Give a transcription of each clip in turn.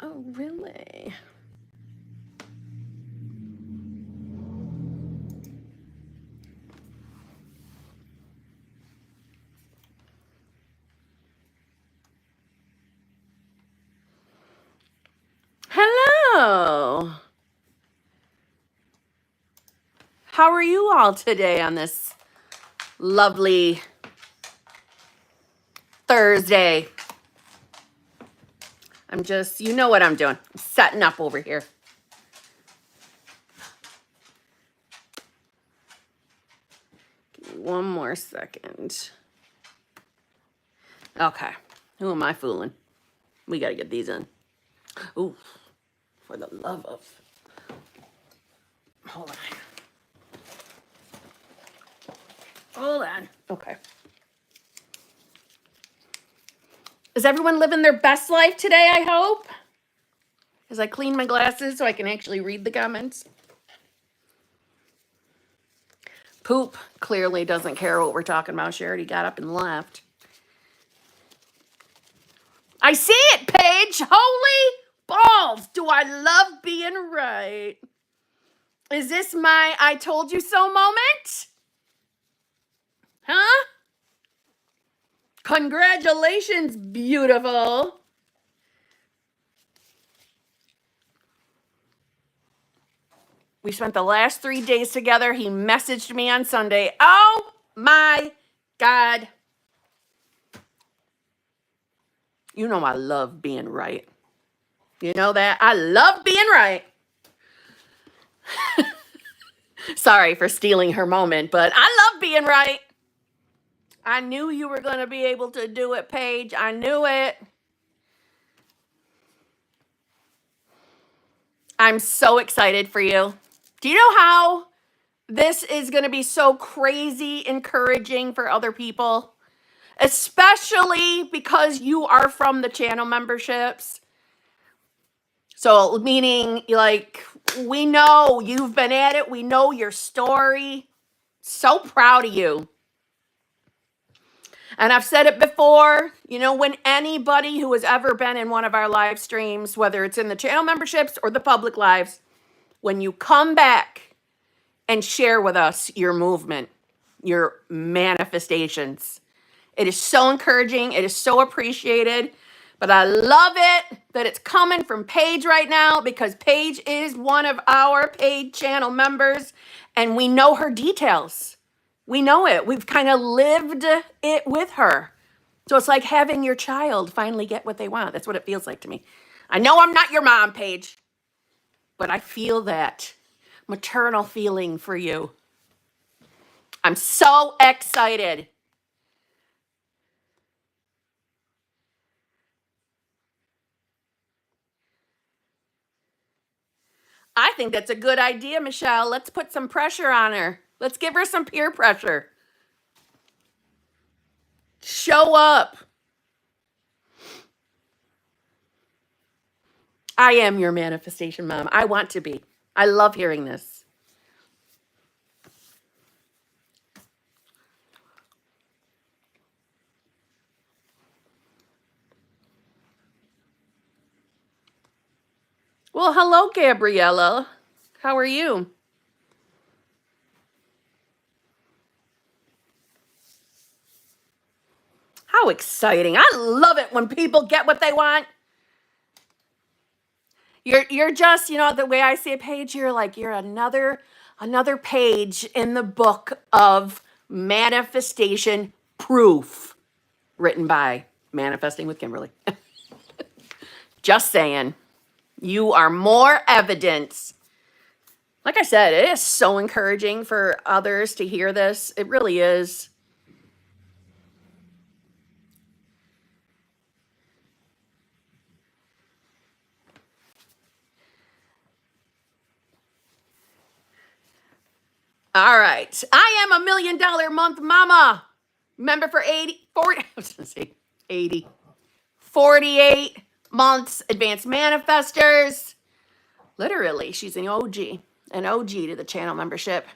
Oh, really? Hello. How are you all today on this lovely Thursday? I'm just, you know what I'm doing. I'm setting up over here. Give me one more second. Okay. Who am I fooling? We got to get these in. Ooh, for the love of. Hold on. Hold on. Okay. Is everyone living their best life today, I hope? As I clean my glasses so I can actually read the comments. Poop clearly doesn't care what we're talking about. She already got up and left. I see it, Paige. Holy balls. Do I love being right? Is this my I told you so moment? Huh? Congratulations, beautiful. We spent the last 3 days together. He messaged me on Sunday. Oh my God. You know I love being right. You know that? I love being right. Sorry for stealing her moment, but I love being right. I knew you were going to be able to do it, Paige. I knew it. I'm so excited for you. Do you know how this is going to be so crazy encouraging for other people? Especially because you are from the channel memberships. So meaning like we know you've been at it. We know your story. So proud of you. And I've said it before, you know, when anybody who has ever been in one of our live streams, whether it's in the channel memberships or the public lives, when you come back and share with us your movement, your manifestations, it is so encouraging. It is so appreciated. But I love it that it's coming from Paige right now because Paige is one of our paid channel members and we know her details. We know it. We've kind of lived it with her. So it's like having your child finally get what they want. That's what it feels like to me. I know I'm not your mom, Paige, but I feel that maternal feeling for you. I'm so excited. I think that's a good idea, Michelle. Let's put some pressure on her. Let's give her some peer pressure. Show up. I am your manifestation mom. I want to be. I love hearing this. Well, hello, Gabriella. How are you? How exciting. I love it when people get what they want. You're just, you know, the way I see a Paige, you're like, you're another page in the book of manifestation proof written by Manifesting with Kimberly. Just saying. You are more evidence. Like I said, it is so encouraging for others to hear this. It really is. All right. I am $1 million a month mama. Member for 40, I was going to say 80, 48 months advanced manifestors. Literally, she's an OG to the channel membership.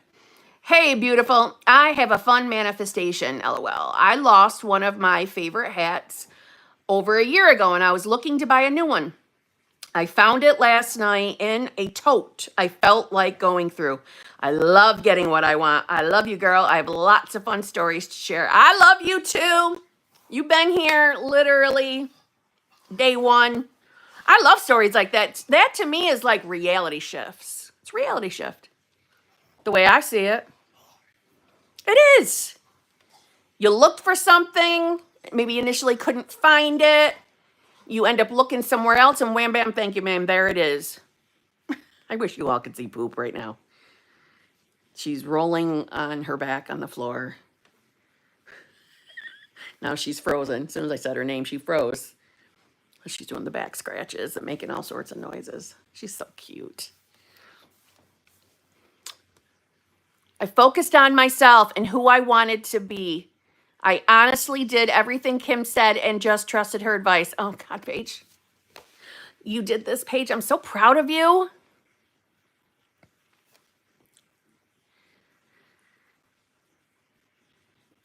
Hey, beautiful. I have a fun manifestation, LOL. I lost one of my favorite hats over a year ago and I was looking to buy a new one. I found it last night in a tote I felt like going through. I love getting what I want. I love you, girl. I have lots of fun stories to share. I love you too. You've been here literally day one. I love stories like that. That to me is like reality shifts. It's reality shift. The way I see it. It is. You looked for something, maybe initially couldn't find it. You end up looking somewhere else and wham, bam, thank you, ma'am. There it is. I wish you all could see Poop right now. She's rolling on her back on the floor. Now she's frozen. As soon as I said her name, she froze. She's doing the back scratches and making all sorts of noises. She's so cute. I focused on myself and who I wanted to be. I honestly did everything Kim said and just trusted her advice. Oh, God, Paige. You did this, Paige. I'm so proud of you.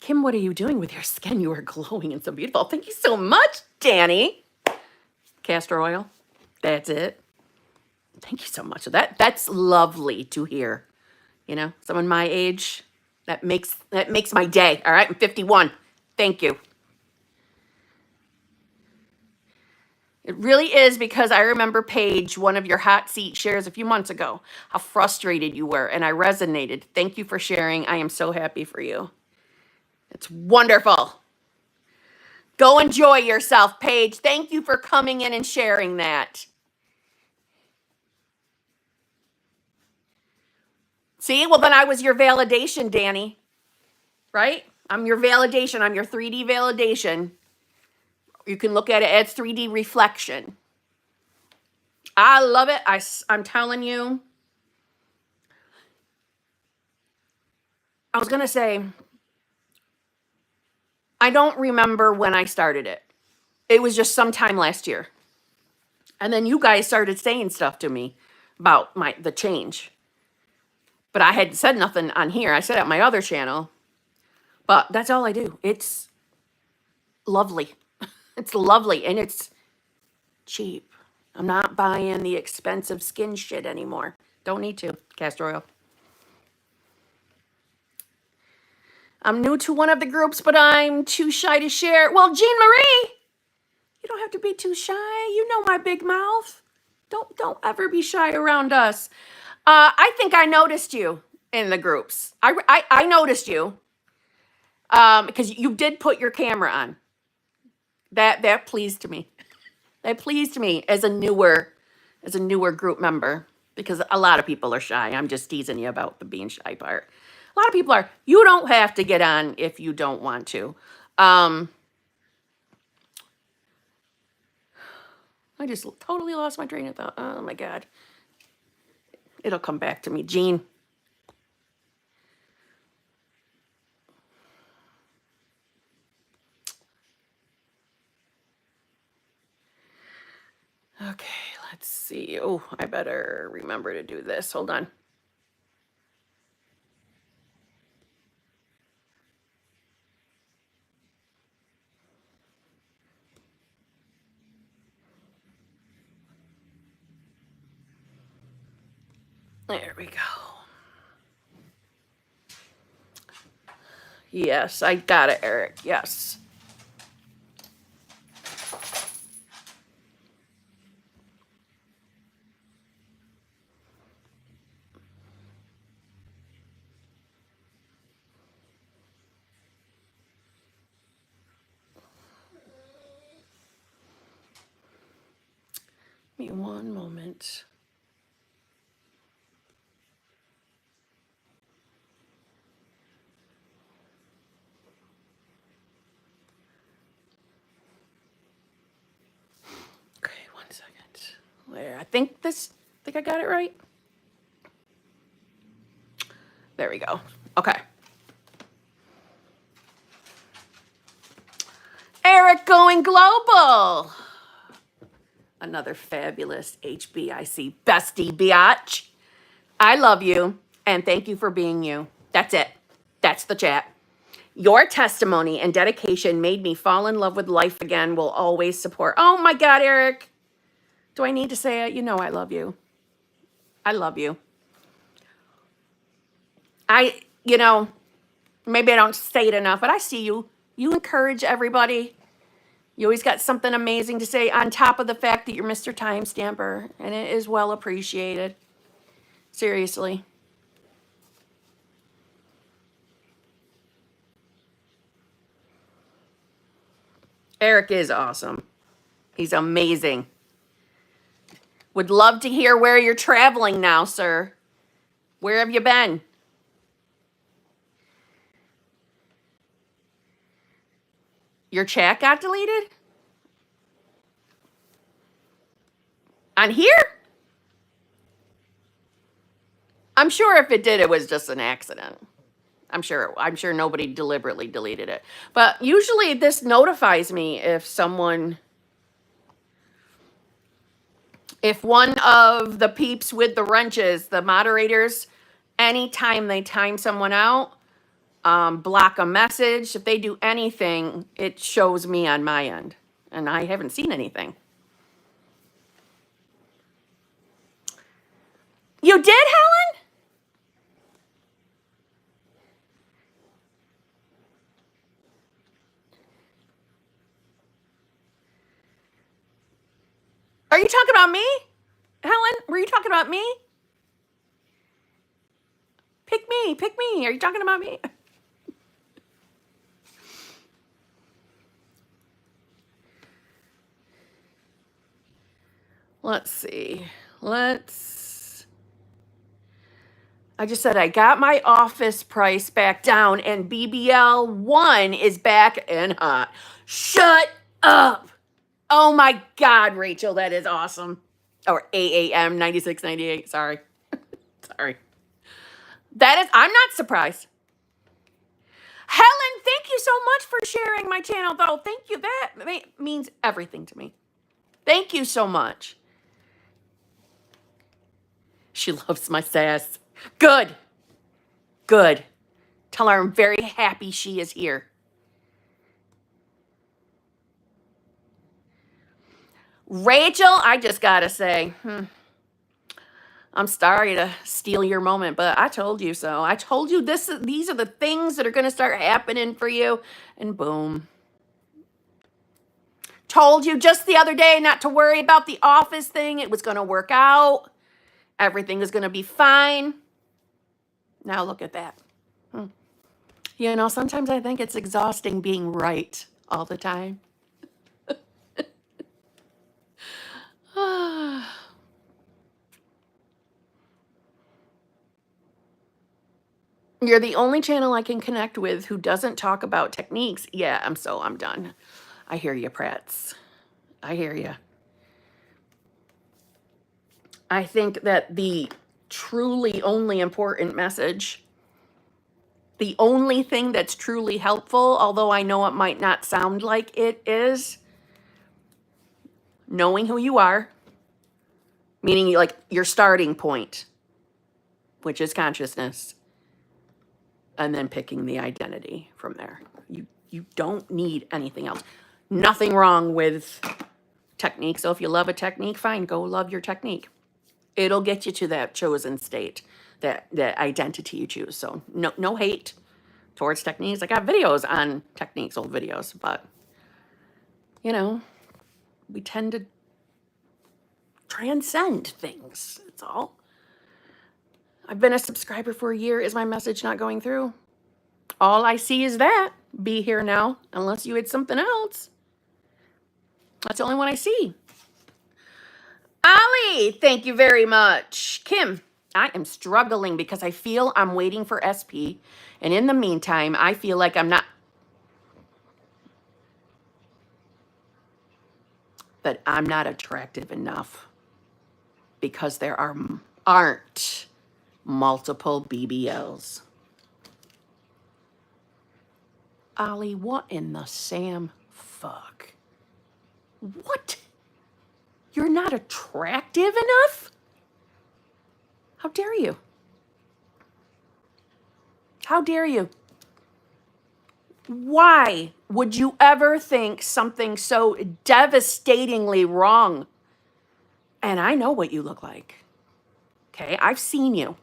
Kim, what are you doing with your skin? You are glowing and so beautiful. Thank you so much, Danny. Castor oil. That's it. Thank you so much. That's lovely to hear. You know, someone my age, that makes my day. All right, I'm 51. Thank you. It really is, because I remember, Paige, one of your hot seat shares a few months ago, how frustrated you were, and I resonated. Thank you for sharing. I am so happy for you. It's wonderful. Go enjoy yourself, Paige. Thank you for coming in and sharing that. See, well, then I was your validation, Danny. Right? I'm your validation. I'm your 3D validation. You can look at it as 3D reflection. I love it. I'm telling you. I was going to say, I don't remember when I started it. It was just sometime last year. And then you guys started saying stuff to me about the change. But I hadn't said nothing on here. I said it on my other channel. But that's all I do. It's lovely. It's lovely. And it's cheap. I'm not buying the expensive skin shit anymore. Don't need to. Castor oil. I'm new to one of the groups, but I'm too shy to share. Well, Jean Marie, you don't have to be too shy. You know my big mouth. Don't ever be shy around us. I think I noticed you in the groups. I noticed you because you did put your camera on. That pleased me. That pleased me as a newer group member, because a lot of people are shy. I'm just teasing you about the being shy part. A lot of people are. You don't have to get on if you don't want to. I just totally lost my train of thought. Oh my God. It'll come back to me. Jean. Okay, let's see. Oh, I better remember to do this. Hold on. There we go. Yes, I got it, Eric. Yes. Give me one moment. Okay, 1 second. There, I think I got it right. There we go. Okay. Eric going global. Another fabulous HBIC bestie biatch. I love you, and thank you for being you. That's it. That's the chat. Your testimony and dedication made me fall in love with life again. Will always support. Oh my God, Eric. Do I need to say it? You know I love you. I love you. Maybe I don't say it enough, but I see you. You encourage everybody. You always got something amazing to say on top of the fact that you're Mr. Timestamper, and it is well appreciated. Seriously. Eric is awesome. He's amazing. Would love to hear where you're traveling now, sir. Where have you been? Your chat got deleted? On here? I'm sure if it did, it was just an accident. I'm sure nobody deliberately deleted it. But usually this notifies me if one of the peeps with the wrenches, the moderators, anytime they time someone out, block a message, if they do anything, it shows me on my end. And I haven't seen anything. You did, Helen? Are you talking about me? Helen, were you talking about me? Pick me. Are you talking about me? Let's see. I just said I got my office price back down and BBL 1 is back and hot. Shut up. Oh my God, Rachel, that is awesome. Or AAM 9698. Sorry. Sorry. I'm not surprised. Helen, thank you so much for sharing my channel, though. Thank you. That means everything to me. Thank you so much. She loves my sass. Good. Tell her I'm very happy she is here. Rachel, I just gotta say, I'm sorry to steal your moment, but I told you so. I told you these are the things that are gonna start happening for you, and boom. Told you just the other day not to worry about the office thing. It was gonna work out. Everything was gonna be fine. Now look at that. Sometimes I think it's exhausting being right all the time. You're the only channel I can connect with who doesn't talk about techniques. Yeah, I'm done. I hear you, Prats. I hear you. I think that the truly only important message, the only thing that's truly helpful, although I know it might not sound like it, is knowing who you are, meaning like your starting point, which is consciousness, and then picking the identity from there. You don't need anything else. Nothing wrong with technique. So if you love a technique, fine, go love your technique. It'll get you to that chosen state, that identity you choose. So no hate towards techniques. I got videos on techniques, old videos, but we tend to transcend things. That's all. I've been a subscriber for a year. Is my message not going through? All I see is that. Be here now, unless you had something else. That's the only one I see. Ali, thank you very much. Kim, I am struggling because I feel I'm waiting for SP. And in the meantime, I feel like I'm not. But I'm not attractive enough because there aren't multiple BBLs. Ali, what in the Sam fuck? What? You're not attractive enough? How dare you? How dare you? Why would you ever think something so devastatingly wrong And I know what you look like. Okay, I've seen you.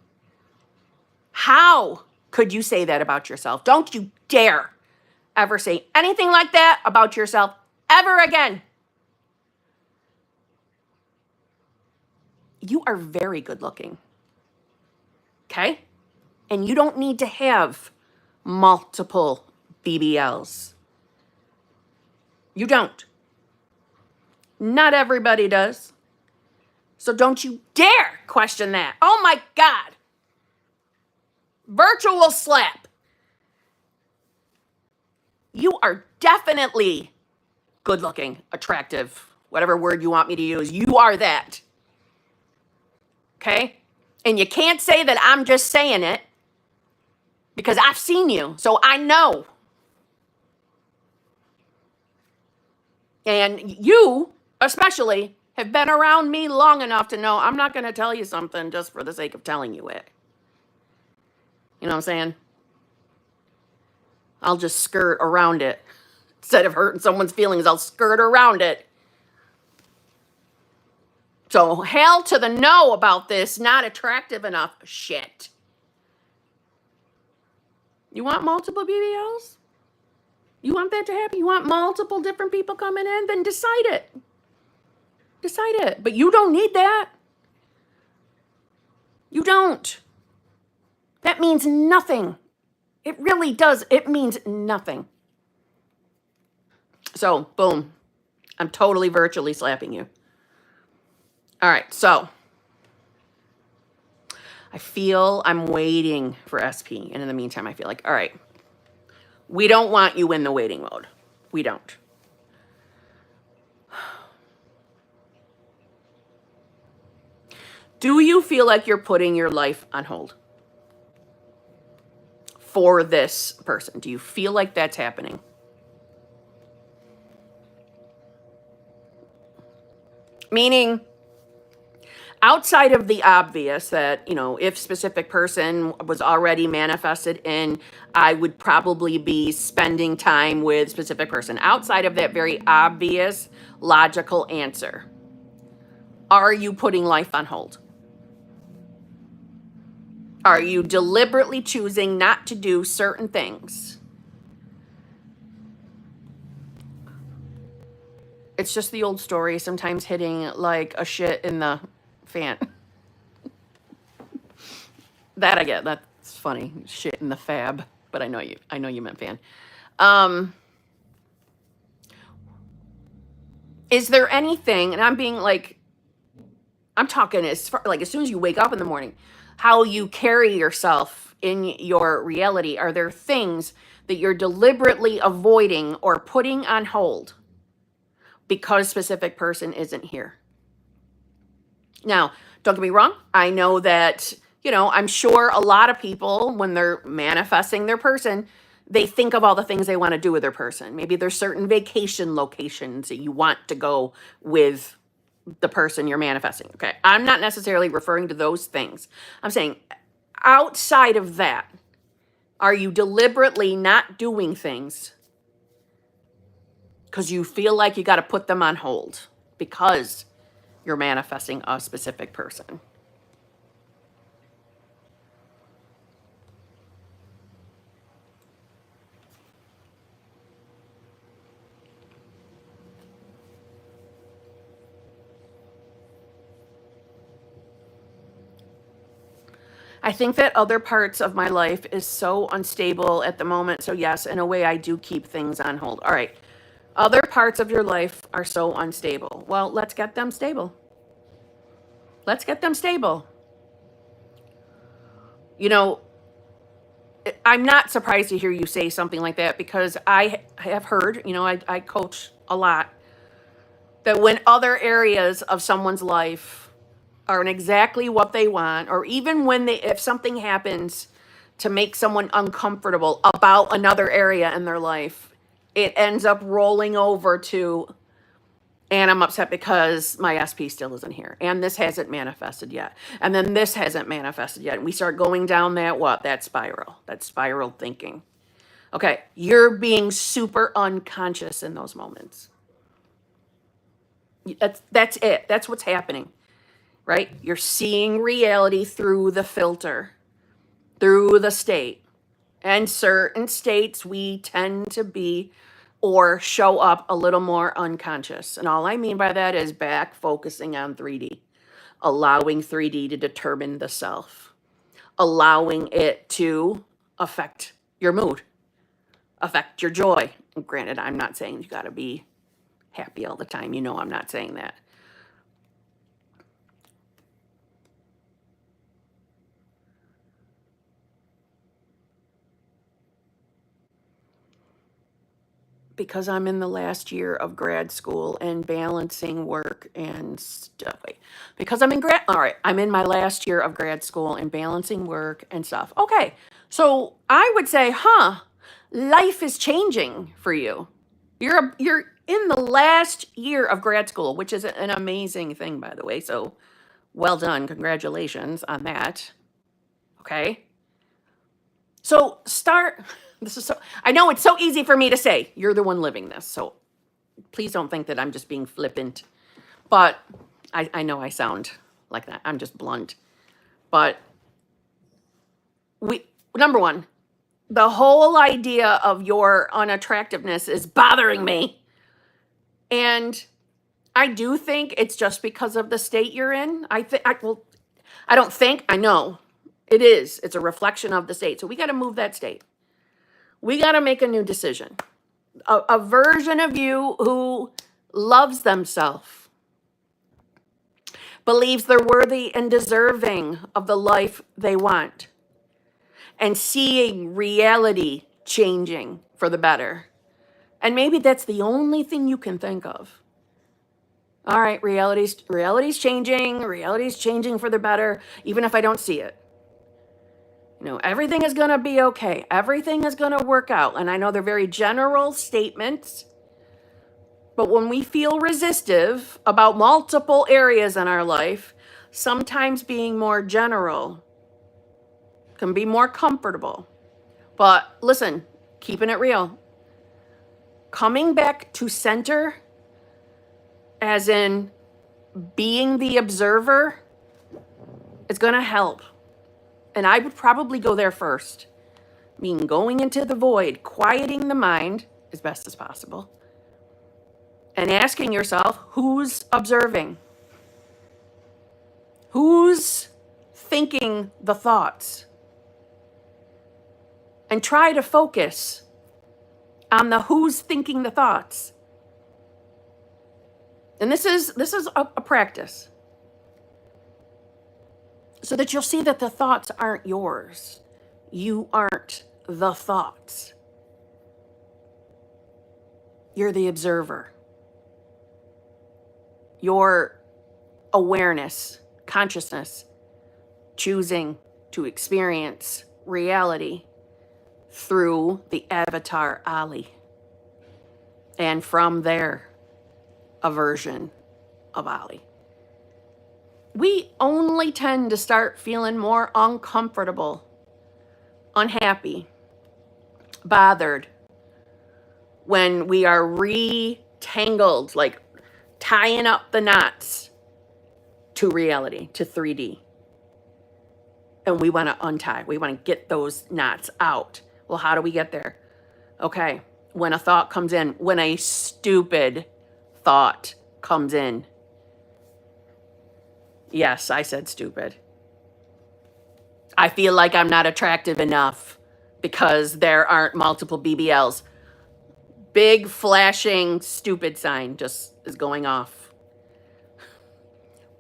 How could you say that about yourself? Don't you dare ever say anything like that about yourself ever again. You are very good looking. Okay? And you don't need to have multiple BBLs. You don't. Not everybody does. So don't you dare question that. Oh my God. Virtual slap. You are definitely good looking, attractive, whatever word you want me to use. You are that. Okay? And you can't say that I'm just saying it because I've seen you, so I know. And you, especially, have been around me long enough to know I'm not going to tell you something just for the sake of telling you it. You know what I'm saying? I'll just skirt around it. Instead of hurting someone's feelings, I'll skirt around it. So hell to the no about this not attractive enough shit. You want multiple BBLs? You want that to happen? You want multiple different people coming in? Then decide it. Decide it. But you don't need that. You don't. That means nothing. It really does. It means nothing. So, boom. I'm totally virtually slapping you. All right, so I feel I'm waiting for SP. And in the meantime, I feel like, all right, we don't want you in the waiting mode. We don't. Do you feel like you're putting your life on hold for this person? Do you feel like that's happening? Meaning, outside of the obvious that, you know, if specific person was already manifested in, I would probably be spending time with specific person. Outside of that very obvious, logical answer, are you putting life on hold? Are you deliberately choosing not to do certain things? It's just the old story, sometimes hitting like a shit in the fan. That I get. That's funny. Shit in the fab. But I know you meant fan. Is there anything, and I'm being like, I'm talking as far, like as soon as you wake up in the morning, how you carry yourself in your reality. Are there things that you're deliberately avoiding or putting on hold because specific person isn't here? Now, don't get me wrong. I know that, you know, I'm sure a lot of people, when they're manifesting their person, they think of all the things they want to do with their person. Maybe there's certain vacation locations that you want to go with the person you're manifesting. Okay. I'm not necessarily referring to those things. I'm saying outside of that, are you deliberately not doing things because you feel like you got to put them on hold because you're manifesting a specific person? I think that other parts of my life is so unstable at the moment. So yes, in a way, I do keep things on hold. All right. Other parts of your life are so unstable. Well, let's get them stable. Let's get them stable. You know, I'm not surprised to hear you say something like that because I have heard, you know, I coach a lot, that when other areas of someone's life aren't exactly what they want, or even when if something happens to make someone uncomfortable about another area in their life, it ends up rolling over to, and I'm upset because my SP still isn't here, and this hasn't manifested yet, and then this hasn't manifested yet, and we start going down that spiral thinking. Okay, you're being super unconscious in those moments. That's it. That's what's happening. right? You're seeing reality through the filter, through the state. And certain states we tend to be or show up a little more unconscious. And all I mean by that is back focusing on 3D, allowing 3D to determine the self, allowing it to affect your mood, affect your joy. Granted, I'm not saying you got to be happy all the time. You know, I'm not saying that. Because I'm in the last year of grad school and balancing work and stuff. Because I'm in all right, I'm in my last year of grad school and balancing work and stuff. Okay, so I would say, life is changing for you. You're in the last year of grad school, which is an amazing thing, by the way. So well done, congratulations on that. Okay. So start. This is so, I know it's so easy for me to say. You're the one living this. So please don't think that I'm just being flippant. But I know I sound like that. I'm just blunt. But number one, the whole idea of your unattractiveness is bothering me. And I do think it's just because of the state you're in. I know it is. It's a reflection of the state. So we got to move that state. We got to make a new decision. A version of you who loves themselves, believes they're worthy and deserving of the life they want, and seeing reality changing for the better. And maybe that's the only thing you can think of. All right, reality's changing for the better, even if I don't see it. You know, everything is going to be okay. Everything is going to work out. And I know they're very general statements, but when we feel resistive about multiple areas in our life, sometimes being more general can be more comfortable. But listen, keeping it real, coming back to center, as in being the observer, is going to help. And I would probably go there first. I mean, going into the void, quieting the mind as best as possible, and asking yourself, who's observing? Who's thinking the thoughts? And try to focus on the who's thinking the thoughts. And this is a practice, so that you'll see that the thoughts aren't yours. You aren't the thoughts. You're the observer. Your awareness, consciousness, choosing to experience reality through the avatar Ali. And from there, a version of Ali. We only tend to start feeling more uncomfortable, unhappy, bothered when we are retangled, like tying up the knots to reality, to 3D. And we want to untie. We want to get those knots out. Well, how do we get there? Okay, when a thought comes in, when a stupid thought comes in. Yes, I said stupid. I feel like I'm not attractive enough because there aren't multiple BBLs. Big flashing stupid sign just is going off.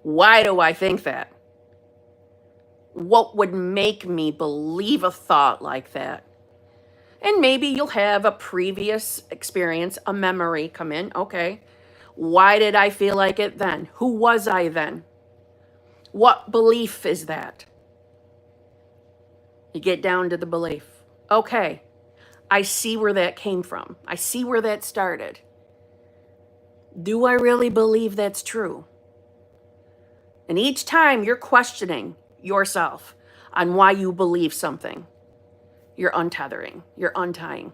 Why do I think that? What would make me believe a thought like that? And maybe you'll have a previous experience, a memory come in. Okay, why did I feel like it then? Who was I then? What belief is that? You get down to the belief. Okay, I see where that came from. I see where that started. Do I really believe that's true? And each time you're questioning yourself on why you believe something, you're untethering, you're untying.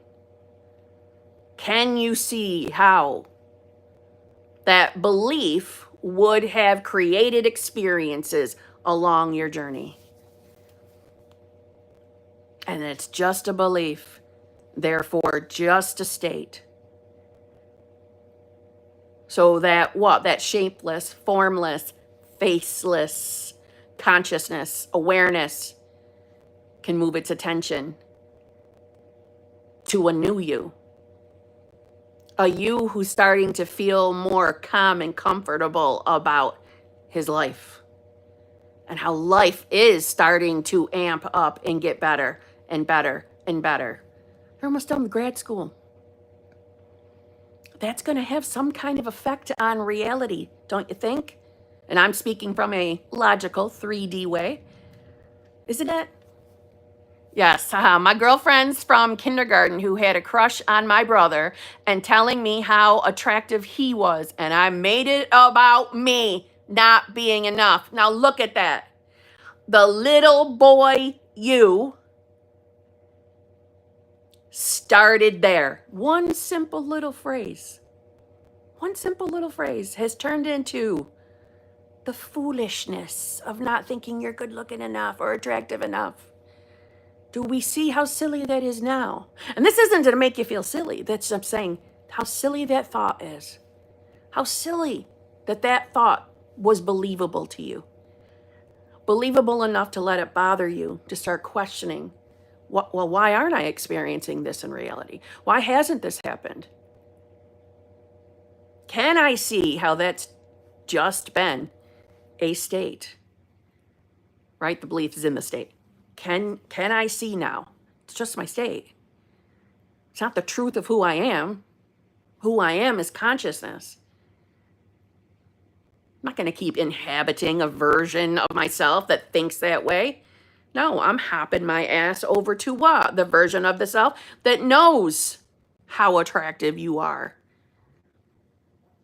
Can you see how that belief would have created experiences along your journey. And it's just a belief, therefore just a state. So that what? That shapeless, formless, faceless consciousness, awareness can move its attention to a new you. A you who's starting to feel more calm and comfortable about his life. And how life is starting to amp up and get better and better and better. They're almost done with grad school. That's going to have some kind of effect on reality, don't you think? And I'm speaking from a logical 3D way. Isn't it? Yes, my girlfriends from kindergarten who had a crush on my brother and telling me how attractive he was. And I made it about me not being enough. Now look at that. The little boy you started there. One simple little phrase has turned into the foolishness of not thinking you're good looking enough or attractive enough. Do we see how silly that is now? And this isn't to make you feel silly. That's I'm saying how silly that thought is. How silly that thought was believable to you. Believable enough to let it bother you, to start questioning, well, why aren't I experiencing this in reality? Why hasn't this happened? Can I see how that's just been a state? Right? The belief is in the state. Can I see now? It's just my state. It's not the truth of who I am. Who I am is consciousness. I'm not going to keep inhabiting a version of myself that thinks that way. No, I'm hopping my ass over to what? The version of the self that knows how attractive you are.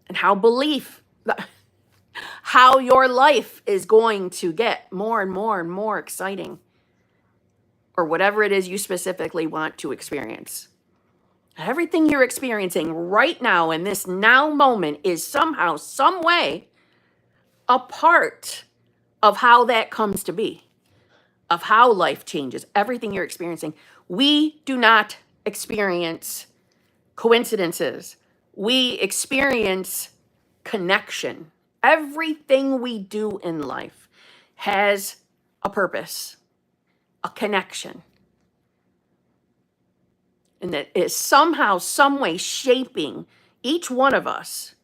And how your life is going to get more and more and more exciting. Or whatever it is you specifically want to experience. Everything you're experiencing right now in this now moment is somehow, some way, a part of how that comes to be, of how life changes, everything you're experiencing. We do not experience coincidences. We experience connection. Everything we do in life has a purpose. A connection. And that is somehow, some way shaping each one of us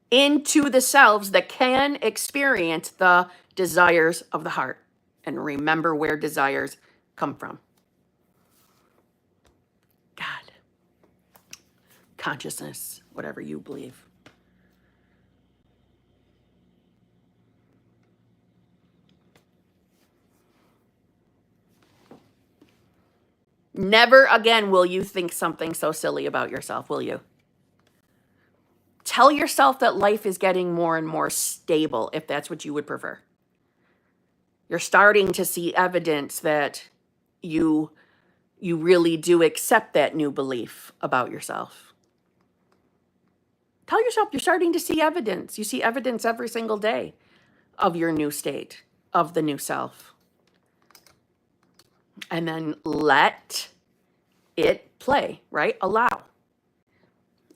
into the selves that can experience the desires of the heart. And remember where desires come from. God. Consciousness, whatever you believe. Never again will you think something so silly about yourself, will you? Tell yourself that life is getting more and more stable, if that's what you would prefer. You're starting to see evidence that you really do accept that new belief about yourself. Tell yourself you're starting to see evidence. You see evidence every single day of your new state, of the new self. And then let it play, right? Allow.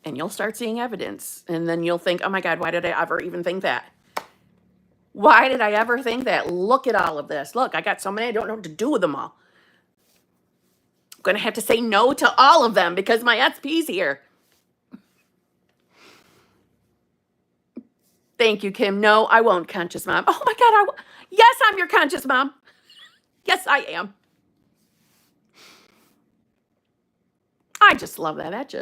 And you'll start seeing evidence. And then you'll think, oh my God, why did I ever even think that? Why did I ever think that? Look at all of this. Look, I got so many, I don't know what to do with them all. I'm going to have to say no to all of them because my SP's here. Thank you, Kim. No, I won't, conscious mom. Oh my God, yes, I'm your conscious mom. Yes, I am. I just love that.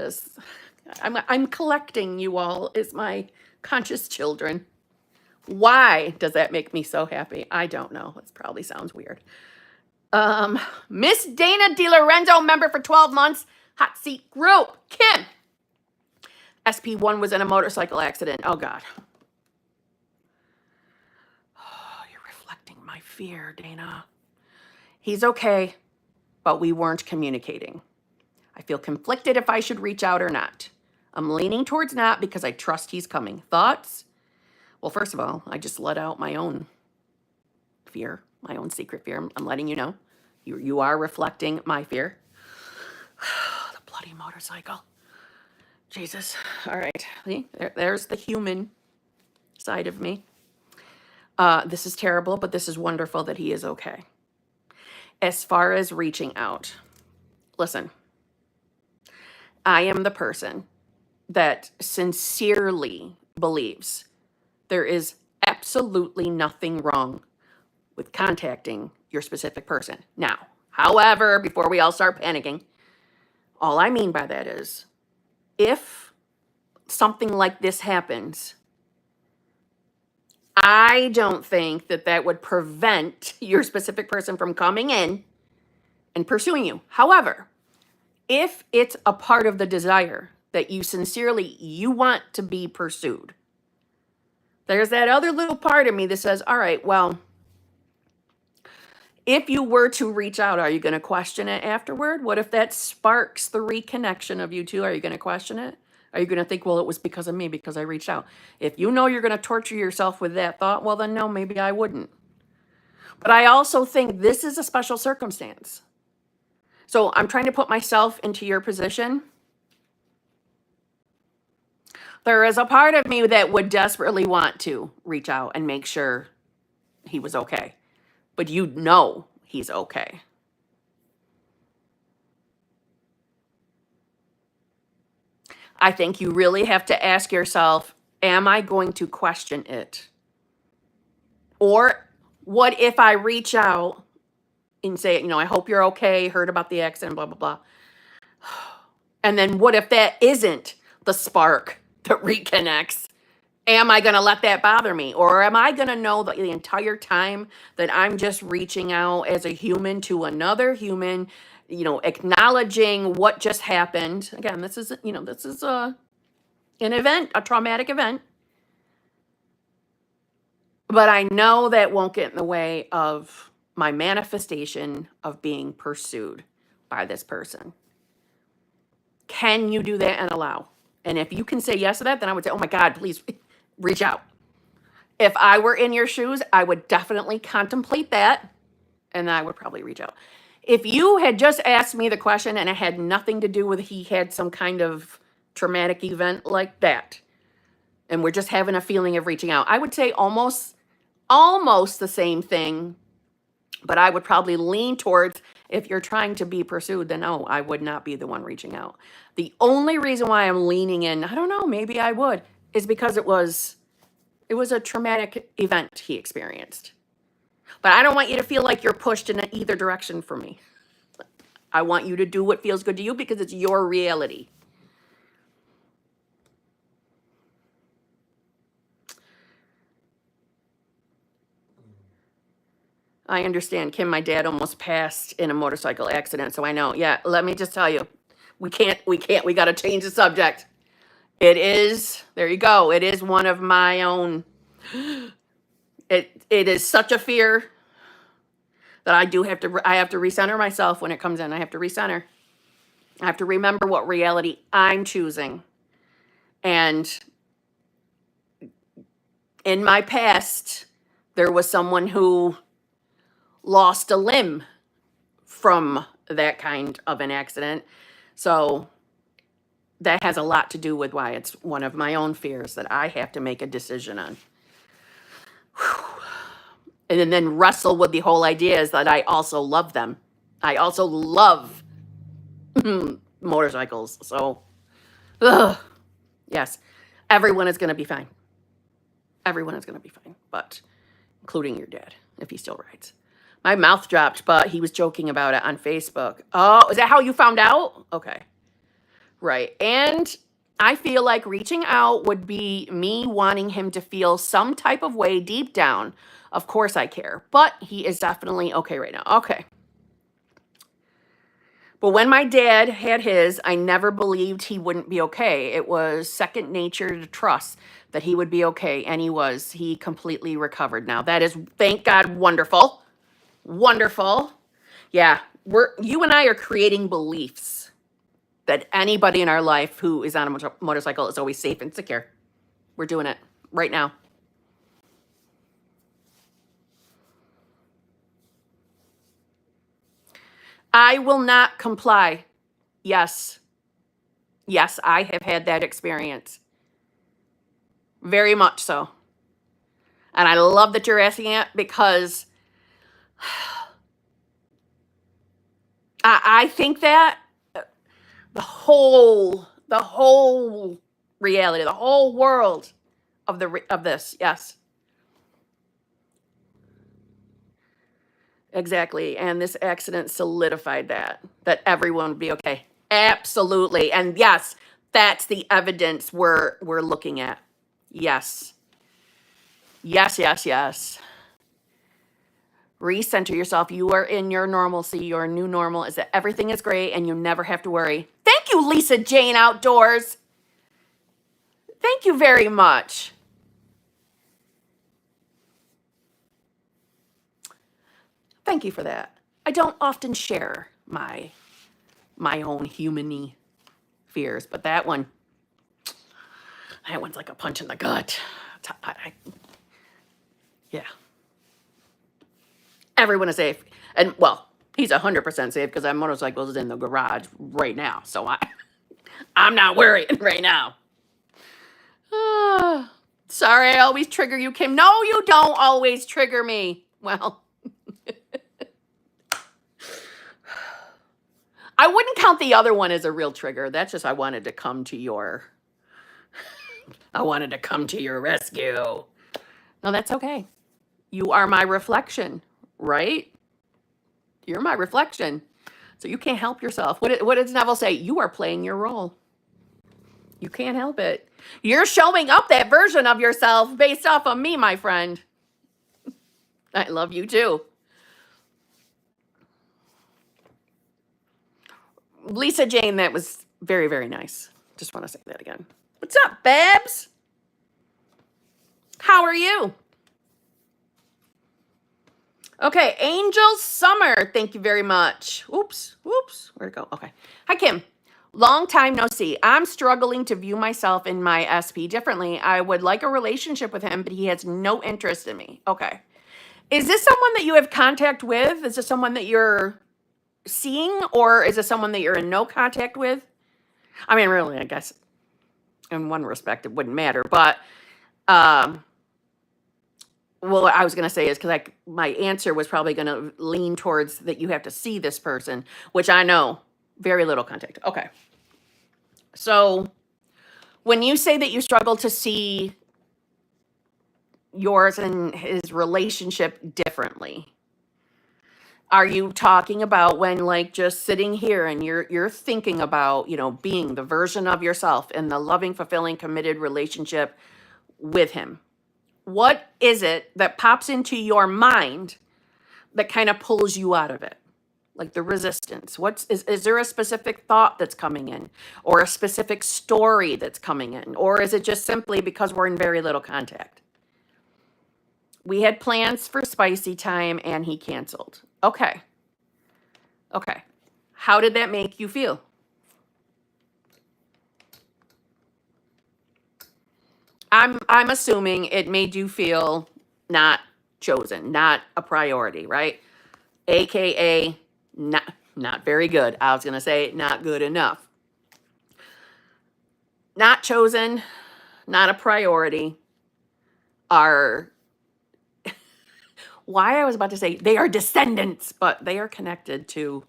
I'm collecting you all as my conscious children. Why does that make me so happy? I don't know. It probably sounds weird. Miss Dana DiLorenzo, member for 12 months, hot seat group. Kim. SP1 was in a motorcycle accident. Oh God. Oh, you're reflecting my fear, Dana. He's okay, but we weren't communicating. I feel conflicted if I should reach out or not. I'm leaning towards not because I trust he's coming. Thoughts? Well, first of all, I just let out my own fear, my own secret fear. I'm letting you know. You are reflecting my fear. The bloody motorcycle. Jesus. All right. See, there's the human side of me. This is terrible, but this is wonderful that he is okay. As far as reaching out, listen, I am the person that sincerely believes there is absolutely nothing wrong with contacting your specific person. Now, however, before we all start panicking, all I mean by that is if something like this happens, I don't think that that would prevent your specific person from coming in and pursuing you. However, if it's a part of the desire that you sincerely, you want to be pursued, there's that other little part of me that says, all right, well, if you were to reach out, are you going to question it afterward? What if that sparks the reconnection of you two? Are you going to question it? Are you going to think, well, it was because of me, because I reached out? If you know you're going to torture yourself with that thought, well, then no, maybe I wouldn't. But I also think this is a special circumstance. So I'm trying to put myself into your position. There is a part of me that would desperately want to reach out and make sure he was okay. But you know he's okay. I think you really have to ask yourself, am I going to question it? Or what if I reach out and say, I hope you're okay, heard about the accident, blah, blah, blah. And then what if that isn't the spark that reconnects? Am I going to let that bother me? Or am I going to know that the entire time that I'm just reaching out as a human to another human, acknowledging what just happened? Again, this is an event, a traumatic event. But I know that won't get in the way of my manifestation of being pursued by this person. Can you do that and allow? And if you can say yes to that, then I would say, oh my God, please reach out. If I were in your shoes, I would definitely contemplate that, and I would probably reach out. If you had just asked me the question and it had nothing to do with he had some kind of traumatic event like that, and we're just having a feeling of reaching out, I would say almost the same thing, but I would probably lean towards, if you're trying to be pursued, then no, I would not be the one reaching out. The only reason why I'm leaning in, I don't know, maybe I would, is because it was a traumatic event he experienced. But I don't want you to feel like you're pushed in either direction for me. I want you to do what feels good to you because it's your reality. I understand, Kim, my dad almost passed in a motorcycle accident, so I know. Yeah, let me just tell you, we got to change the subject. It is, there you go, it is one of my own, it is such a fear that I have to recenter myself when it comes in. I have to recenter. I have to remember what reality I'm choosing. And in my past, there was someone who lost a limb from that kind of an accident. So that has a lot to do with why it's one of my own fears that I have to make a decision on. And then wrestle with the whole idea is that I also love them. I also love motorcycles. So, yes, everyone is going to be fine. Everyone is going to be fine, but including your dad, if he still rides. My mouth dropped, but he was joking about it on Facebook. Oh, is that how you found out? Okay. Right. And I feel like reaching out would be me wanting him to feel some type of way deep down. Of course I care, but he is definitely okay right now. Okay. But when my dad had his, I never believed he wouldn't be okay. It was second nature to trust that he would be okay, and he was. He completely recovered now. That is, thank God, wonderful. Wonderful. Yeah, you and I are creating beliefs that anybody in our life who is on a motorcycle is always safe and secure. We're doing it right now. I will not comply. Yes. Yes, I have had that experience. Very much so. And I love that you're asking it because I think that the whole reality, the whole world of this, yes. Exactly. And this accident solidified that everyone would be okay. Absolutely. And yes, that's the evidence we're looking at. Yes. Yes, yes, yes. Recenter yourself. You are in your normalcy. Your new normal is that everything is great and you never have to worry. Thank you, Lisa Jane Outdoors. Thank you very much. Thank you for that. I don't often share my own human-y fears, but that one's like a punch in the gut. Yeah. Everyone is safe. And well, he's 100% safe because that motorcycle is in the garage right now. So I'm not worried right now. Sorry, I always trigger you, Kim. No, you don't always trigger me. Well, I wouldn't count the other one as a real trigger. That's just I wanted to come to your rescue. No, that's okay. You are my reflection, right? You're my reflection. So you can't help yourself. What does Neville say? You are playing your role. You can't help it. You're showing up that version of yourself based off of me, my friend. I love you too. Lisa Jane, that was very, very nice. Just want to say that again. What's up, Babs? How are you? Okay, Angel Summer, thank you very much. Oops, where'd it go? Okay. Hi, Kim. Long time no see. I'm struggling to view myself in my SP differently. I would like a relationship with him, but he has no interest in me. Okay. Is this someone that you have contact with? Is this someone that you're seeing, or is this someone that you're in no contact with? I mean, really, I guess in one respect it wouldn't matter, but well, what I was going to say is because my answer was probably going to lean towards that you have to see this person, which I know very little contact. Okay. So when you say that you struggle to see yours and his relationship differently, are you talking about when like just sitting here and you're thinking about, being the version of yourself in the loving, fulfilling, committed relationship with him? What is it that pops into your mind that kind of pulls you out of it? Like the resistance. Is there a specific thought that's coming in, or a specific story that's coming in? Or is it just simply because we're in very little contact? We had plans for spicy time and he canceled. Okay. How did that make you feel? I'm assuming it made you feel not chosen, not a priority, right? AKA not very good. I was going to say not good enough. Not chosen, not a priority are why I was about to say they are descendants, but they are connected to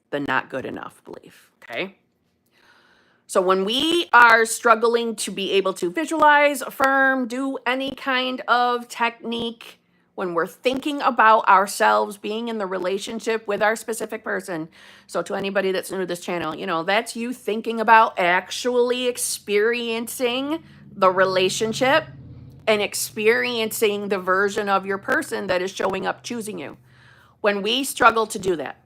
the not good enough belief, okay? So when we are struggling to be able to visualize, affirm, do any kind of technique, when we're thinking about ourselves being in the relationship with our specific person, so to anybody that's new to this channel, that's you thinking about actually experiencing the relationship and experiencing the version of your person that is showing up choosing you. When we struggle to do that,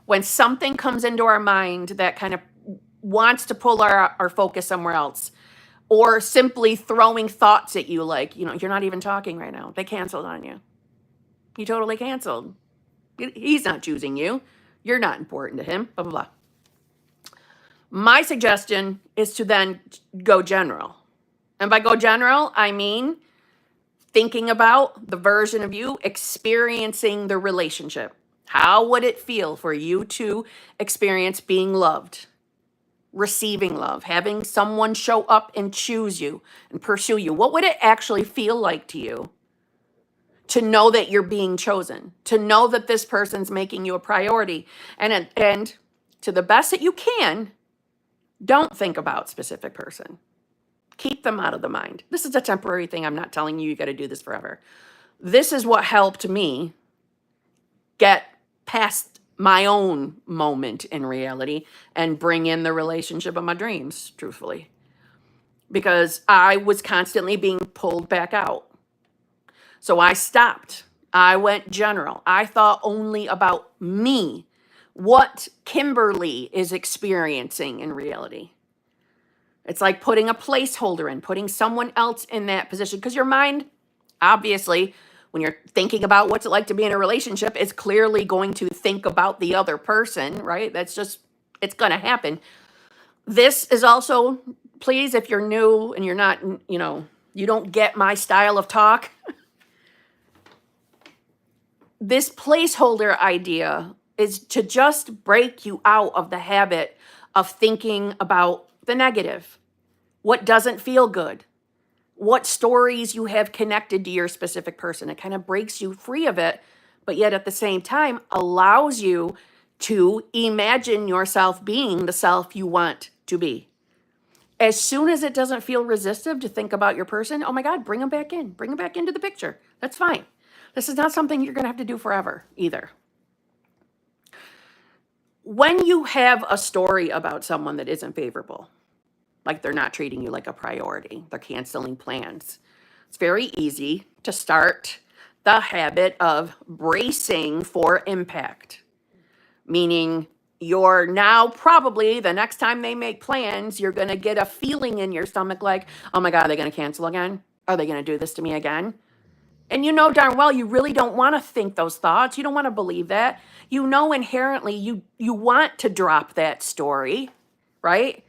when something comes into our mind that kind of wants to pull our focus somewhere else, or simply throwing thoughts at you like, you're not even talking right now. They canceled on you. You totally canceled. He's not choosing you. You're not important to him, blah, blah, blah. My suggestion is to then go general. And by go general, I mean thinking about the version of you experiencing the relationship. How would it feel for you to experience being loved, receiving love, having someone show up and choose you and pursue you? What would it actually feel like to you to know that you're being chosen, to know that this person's making you a priority? And to the best that you can, don't think about specific person. Keep them out of the mind. This is a temporary thing. I'm not telling you got to do this forever. This is what helped me get past my own moment in reality and bring in the relationship of my dreams, truthfully, because I was constantly being pulled back out. So I stopped. I went general. I thought only about me, what Kimberly is experiencing in reality. It's like putting a placeholder in, putting someone else in that position, because your mind, obviously, when you're thinking about what's it like to be in a relationship, is clearly going to think about the other person, right? That's just, it's going to happen. This is also, please, if you're new and you're not, you don't get my style of talk, this placeholder idea is to just break you out of the habit of thinking about the negative, what doesn't feel good, what stories you have connected to your specific person. It kind of breaks you free of it, but yet at the same time allows you to imagine yourself being the self you want to be. As soon as it doesn't feel resistive to think about your person, oh my God, bring them back in. Bring them back into the picture. That's fine. This is not something you're going to have to do forever either. When you have a story about someone that isn't favorable, like they're not treating you like a priority, they're canceling plans, it's very easy to start the habit of bracing for impact, meaning you're now probably the next time they make plans, you're going to get a feeling in your stomach like, oh my God, are they going to cancel again? Are they going to do this to me again? And you know darn well you really don't want to think those thoughts. You don't want to believe that. You know inherently you want to drop that story, right?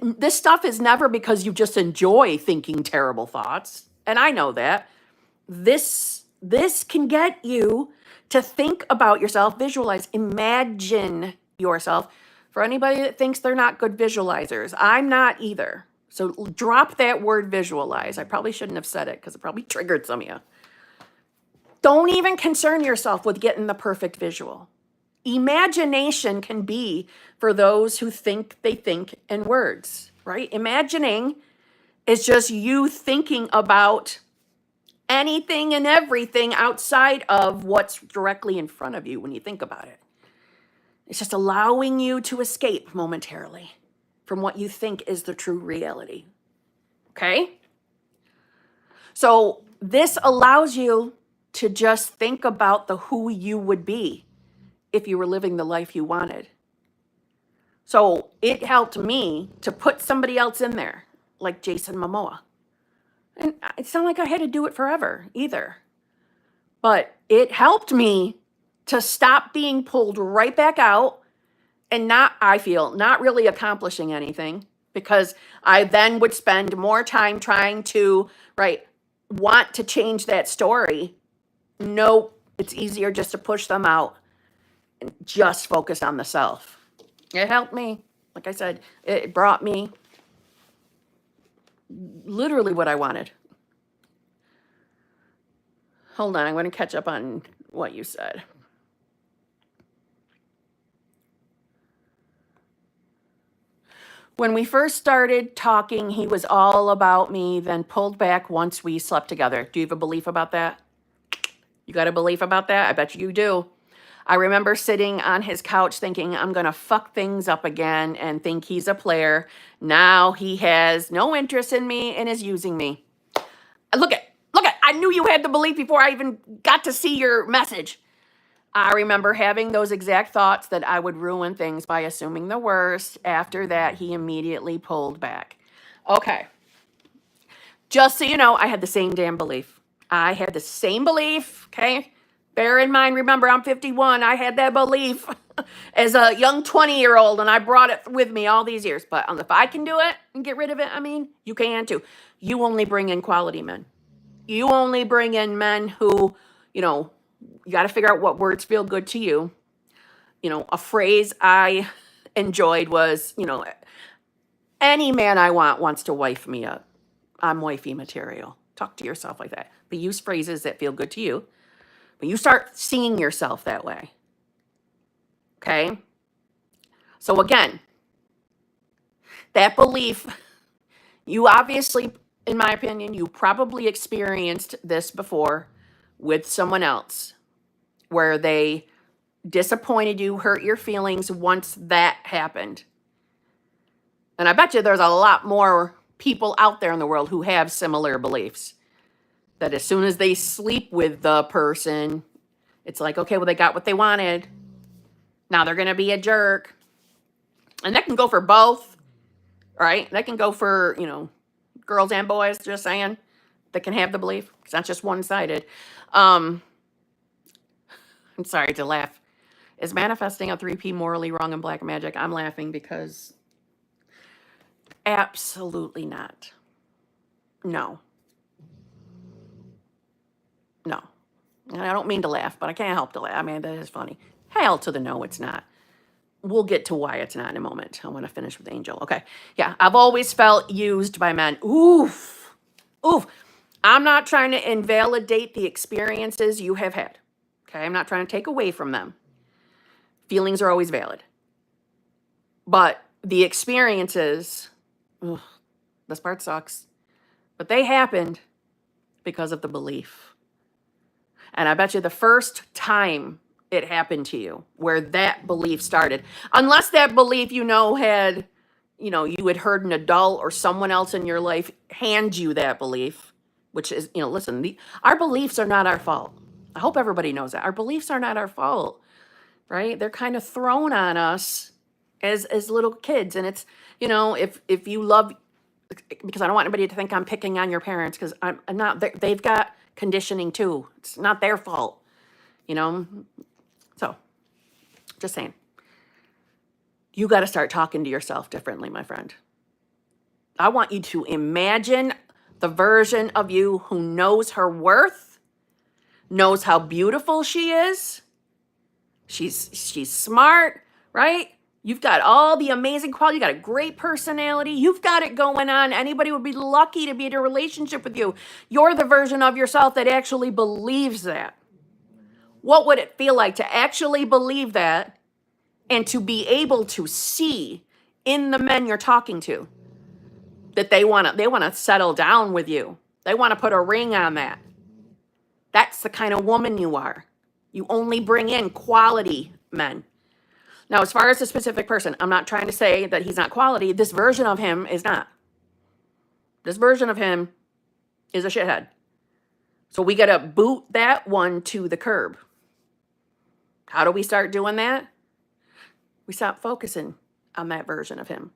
This stuff is never because you just enjoy thinking terrible thoughts. And I know that. This can get you to think about yourself, visualize, imagine yourself. For anybody that thinks they're not good visualizers, I'm not either. So drop that word visualize. I probably shouldn't have said it because it probably triggered some of you. Don't even concern yourself with getting the perfect visual. Imagination can be for those who think they think in words, right? Imagining is just you thinking about anything and everything outside of what's directly in front of you when you think about it. It's just allowing you to escape momentarily from what you think is the true reality. Okay? So this allows you to just think about the who you would be if you were living the life you wanted. So it helped me to put somebody else in there, like Jason Momoa. And it's not like I had to do it forever either. But it helped me to stop being pulled right back out and not really accomplishing anything, because I then would spend more time trying to, want to change that story. Nope, it's easier just to push them out and just focus on the self. It helped me. Like I said, it brought me literally what I wanted. Hold on, I'm going to catch up on what you said. When we first started talking, he was all about me, then pulled back once we slept together. Do you have a belief about that? You got a belief about that? I bet you do. I remember sitting on his couch thinking, I'm going to fuck things up again and think he's a player. Now he has no interest in me and is using me. Look at, I knew you had the belief before I even got to see your message. I remember having those exact thoughts that I would ruin things by assuming the worst. After that, he immediately pulled back. Okay. Just so you know, I had the same damn belief. I had the same belief, okay? Bear in mind, remember, I'm 51. I had that belief as a young 20-year-old, and I brought it with me all these years. But if I can do it and get rid of it, you can too. You only bring in quality men. You only bring in men who, You got to figure out what words feel good to you. You know, a phrase I enjoyed was, you know, any man I want wants to wife me up. I'm wifey material. Talk to yourself like that. But use phrases that feel good to you. But you start seeing yourself that way. Okay? So again, that belief, you obviously, in my opinion, you probably experienced this before with someone else where they disappointed you, hurt your feelings once that happened. And I bet you there's a lot more people out there in the world who have similar beliefs. That as soon as they sleep with the person, it's like, okay, well, they got what they wanted. Now they're going to be a jerk. And that can go for both, right? That can go for, you know, girls and boys, just saying, that can have the belief. It's not just one-sided. I'm sorry to laugh. Is manifesting a 3P morally wrong in black magic? I'm laughing because absolutely not. No. No. And I don't mean to laugh, but I can't help to laugh. I mean, that is funny. Hell to the no, it's not. We'll get to why it's not in a moment. I want to finish with Angel. Okay. Yeah. I've always felt used by men. Oof. Oof. I'm not trying to invalidate the experiences you have had. Okay. I'm not trying to take away from them. Feelings are always valid. But the experiences, ugh, this part sucks. But they happened because of the belief. And I bet you the first time it happened to you, where that belief started, unless that belief, you know, had, you know, you had heard an adult or someone else in your life hand you that belief, which is, you know, listen, our beliefs are not our fault. I hope everybody knows that. Our beliefs are not our fault, right? They're kind of thrown on us as little kids. And it's, you know, if you love, because I don't want anybody to think I'm picking on your parents, because I'm not, they've got conditioning too. It's not their fault, you know? So, just saying. You got to start talking to yourself differently, my friend. I want you to imagine the version of you who knows her worth, knows how beautiful she is. She's smart, right? You've got all the amazing quality. You got a great personality. You've got it going on. Anybody would be lucky to be in a relationship with you. You're the version of yourself that actually believes that. What would it feel like to actually believe that and to be able to see in the men you're talking to that they want to settle down with you. They want to put a ring on that. That's the kind of woman you are. You only bring in quality men. Now, as far as the specific person, I'm not trying to say that he's not quality. This version of him is not. This version of him is a shithead. So we got to boot that one to the curb. How do we start doing that? We stop focusing on that version of him,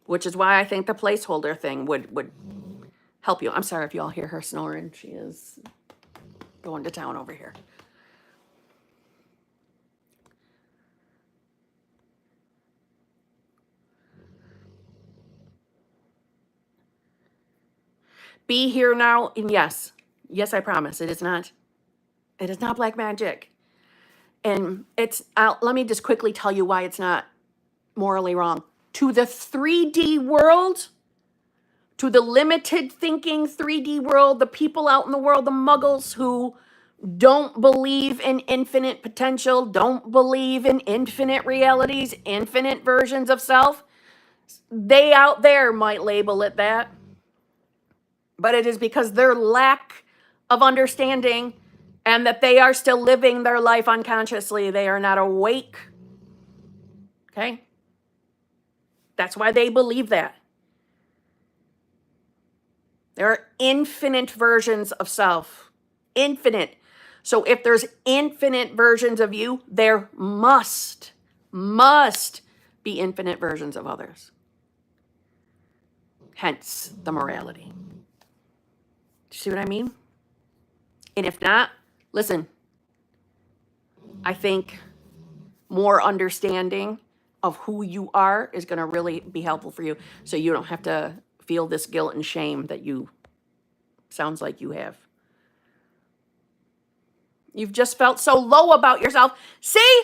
which is why I think the placeholder thing would help you. I'm sorry if you all hear her snoring. She is going to town over here. Be here now, and yes, I promise, it is not black magic. And let me just quickly tell you why it's not morally wrong. To the 3D world, to the limited thinking 3D world, the people out in the world, the muggles who don't believe in infinite potential, don't believe in infinite realities, infinite versions of self, they out there might label it that. But it is because their lack of understanding and that they are still living their life unconsciously. They are not awake. Okay? That's why they believe that. There are infinite versions of self. Infinite. So if there's infinite versions of you, there must be infinite versions of others. Hence the morality. Do you see what I mean? And if not, listen, I think more understanding of who you are is going to really be helpful for you, so you don't have to feel this guilt and shame that you sounds like you have. You've just felt so low about yourself. See,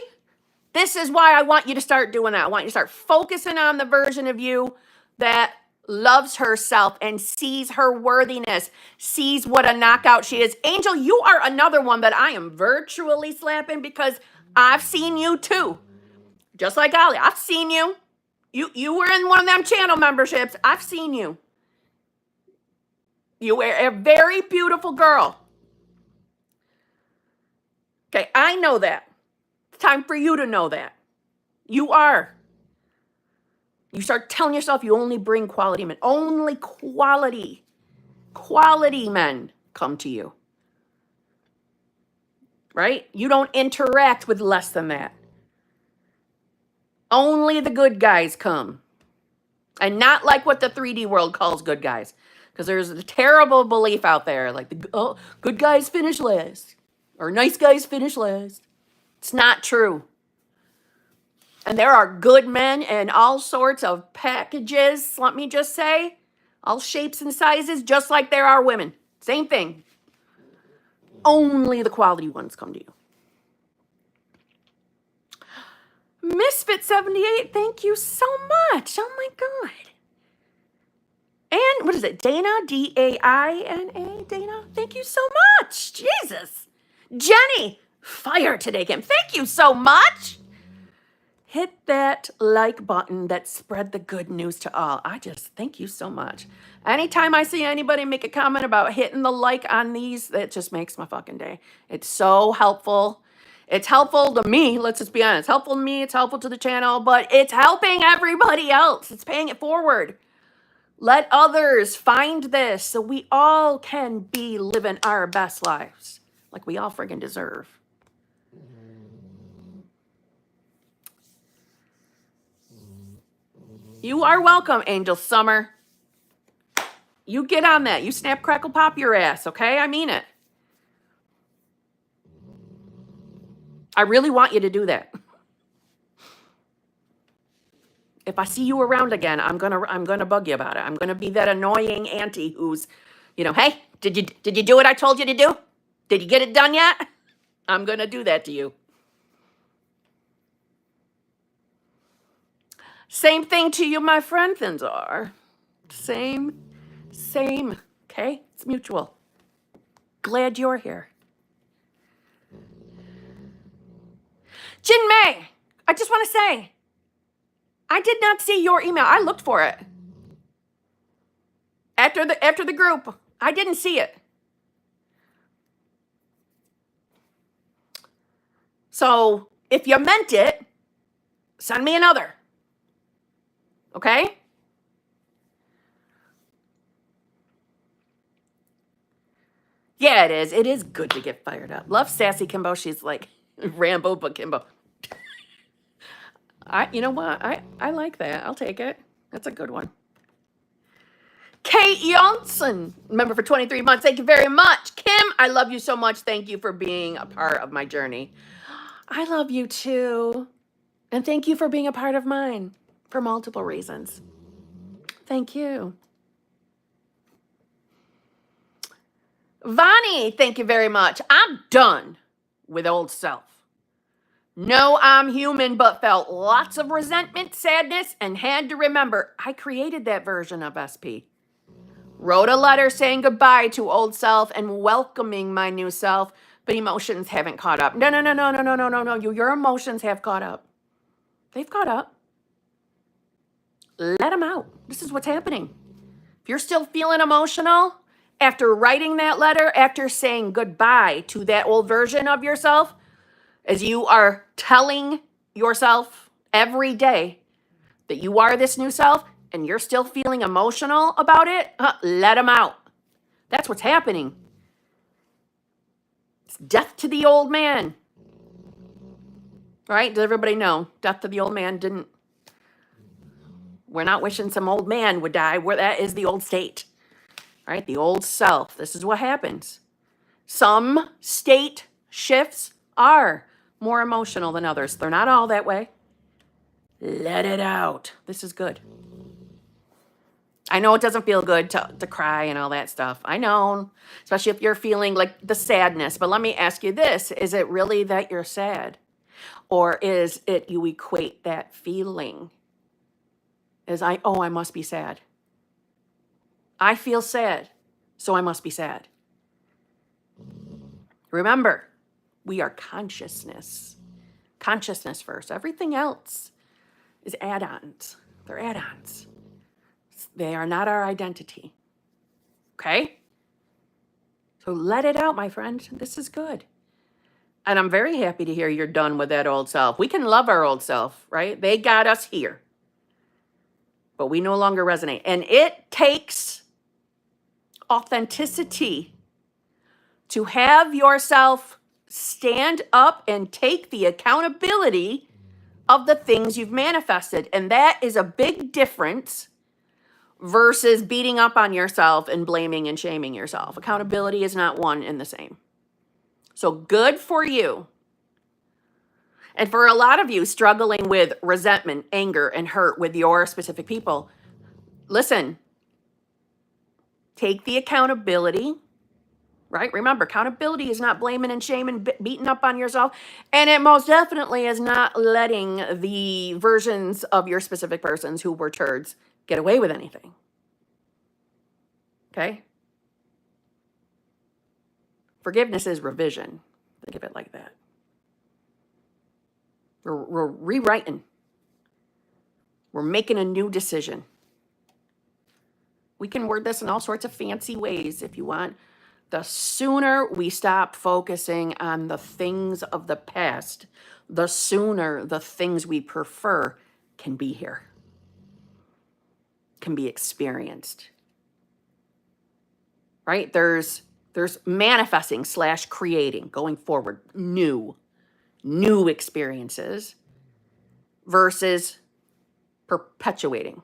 this is why I want you to start doing that. I want you to start focusing on the version of you that loves herself and sees her worthiness, sees what a knockout she is. Angel, you are another one that I am virtually slapping because I've seen you too. Just like Ollie, I've seen you. You were in one of them channel memberships. I've seen you. You were a very beautiful girl. Okay, I know that. It's time for you to know that. You are. You start telling yourself you only bring quality men. Only quality men come to you. Right? You don't interact with less than that. Only the good guys come. And not like what the 3D world calls good guys. Because there's a terrible belief out there. Like, good guys finish last. Or nice guys finish last. It's not true. And there are good men in all sorts of packages, let me just say. All shapes and sizes, just like there are women. Same thing. Only the quality ones come to you. Misfit78, thank you so much. Oh my God. And what is it? Dana, D-A-I-N-A, Dana, thank you so much. Jesus. Jenny, fire today, Kim. Thank you so much. Hit that like button that spread the good news to all. I just thank you so much. Anytime I see anybody make a comment about hitting the like on these, that just makes my fucking day. It's so helpful. It's helpful to me. Let's just be honest. It's helpful to me. It's helpful to the channel, but it's helping everybody else. It's paying it forward. Let others find this so we all can be living our best lives like we all friggin' deserve. You are welcome, Angel Summer. You get on that. You snap, crackle, pop your ass, okay? I mean it. I really want you to do that. If I see you around again, I'm gonna bug you about it. I'm gonna be that annoying auntie who's, hey, did you do what I told you to do? Did you get it done yet? I'm gonna do that to you. Same thing to you, my friend Thinzar. Same. Okay? It's mutual. Glad you're here. Jin May, I just want to say, I did not see your email. I looked for it. After the group, I didn't see it. So if you meant it, send me another. Okay? Yeah, it is. It is good to get fired up. Love Sassy Kimbo. She's like Rambo, but Kimbo. You know what? I like that. I'll take it. That's a good one. Kate Johnson, member for 23 months. Thank you very much. Kim, I love you so much. Thank you for being a part of my journey. I love you too. And thank you for being a part of mine for multiple reasons. Thank you. Vani, thank you very much. I'm done with old self. No, I'm human, but felt lots of resentment, sadness, and had to remember I created that version of SP. Wrote a letter saying goodbye to old self and welcoming my new self, but emotions haven't caught up. No. Your emotions have caught up. They've caught up. Let them out. This is what's happening. If you're still feeling emotional after writing that letter, after saying goodbye to that old version of yourself, as you are telling yourself every day that you are this new self and you're still feeling emotional about it, let them out. That's what's happening. It's death to the old man. Right? Does everybody know? Death to the old man didn't. We're not wishing some old man would die. That is the old state. Right? The old self. This is what happens. Some state shifts are more emotional than others. They're not all that way. Let it out. This is good. I know it doesn't feel good to cry and all that stuff. I know, especially if you're feeling like the sadness. But let me ask you this. Is it really that you're sad? Or is it you equate that feeling as I must be sad. I feel sad, so I must be sad. Remember, we are consciousness. Consciousness first. Everything else is add-ons. They're add-ons. They are not our identity. Okay? So let it out, my friend. This is good. And I'm very happy to hear you're done with that old self. We can love our old self, right? They got us here. But we no longer resonate. And it takes authenticity to have yourself stand up and take the accountability of the things you've manifested. And that is a big difference versus beating up on yourself and blaming and shaming yourself. Accountability is not one and the same. So good for you. And for a lot of you struggling with resentment, anger, and hurt with your specific people, listen, take the accountability, right? Remember, accountability is not blaming and shaming, beating up on yourself. And it most definitely is not letting the versions of your specific persons who were turds get away with anything. Okay? Forgiveness is revision. Think of it like that. We're rewriting. We're making a new decision. We can word this in all sorts of fancy ways if you want. The sooner we stop focusing on the things of the past, the sooner the things we prefer can be here, can be experienced. Right? There's manifesting / creating, going forward, new experiences versus perpetuating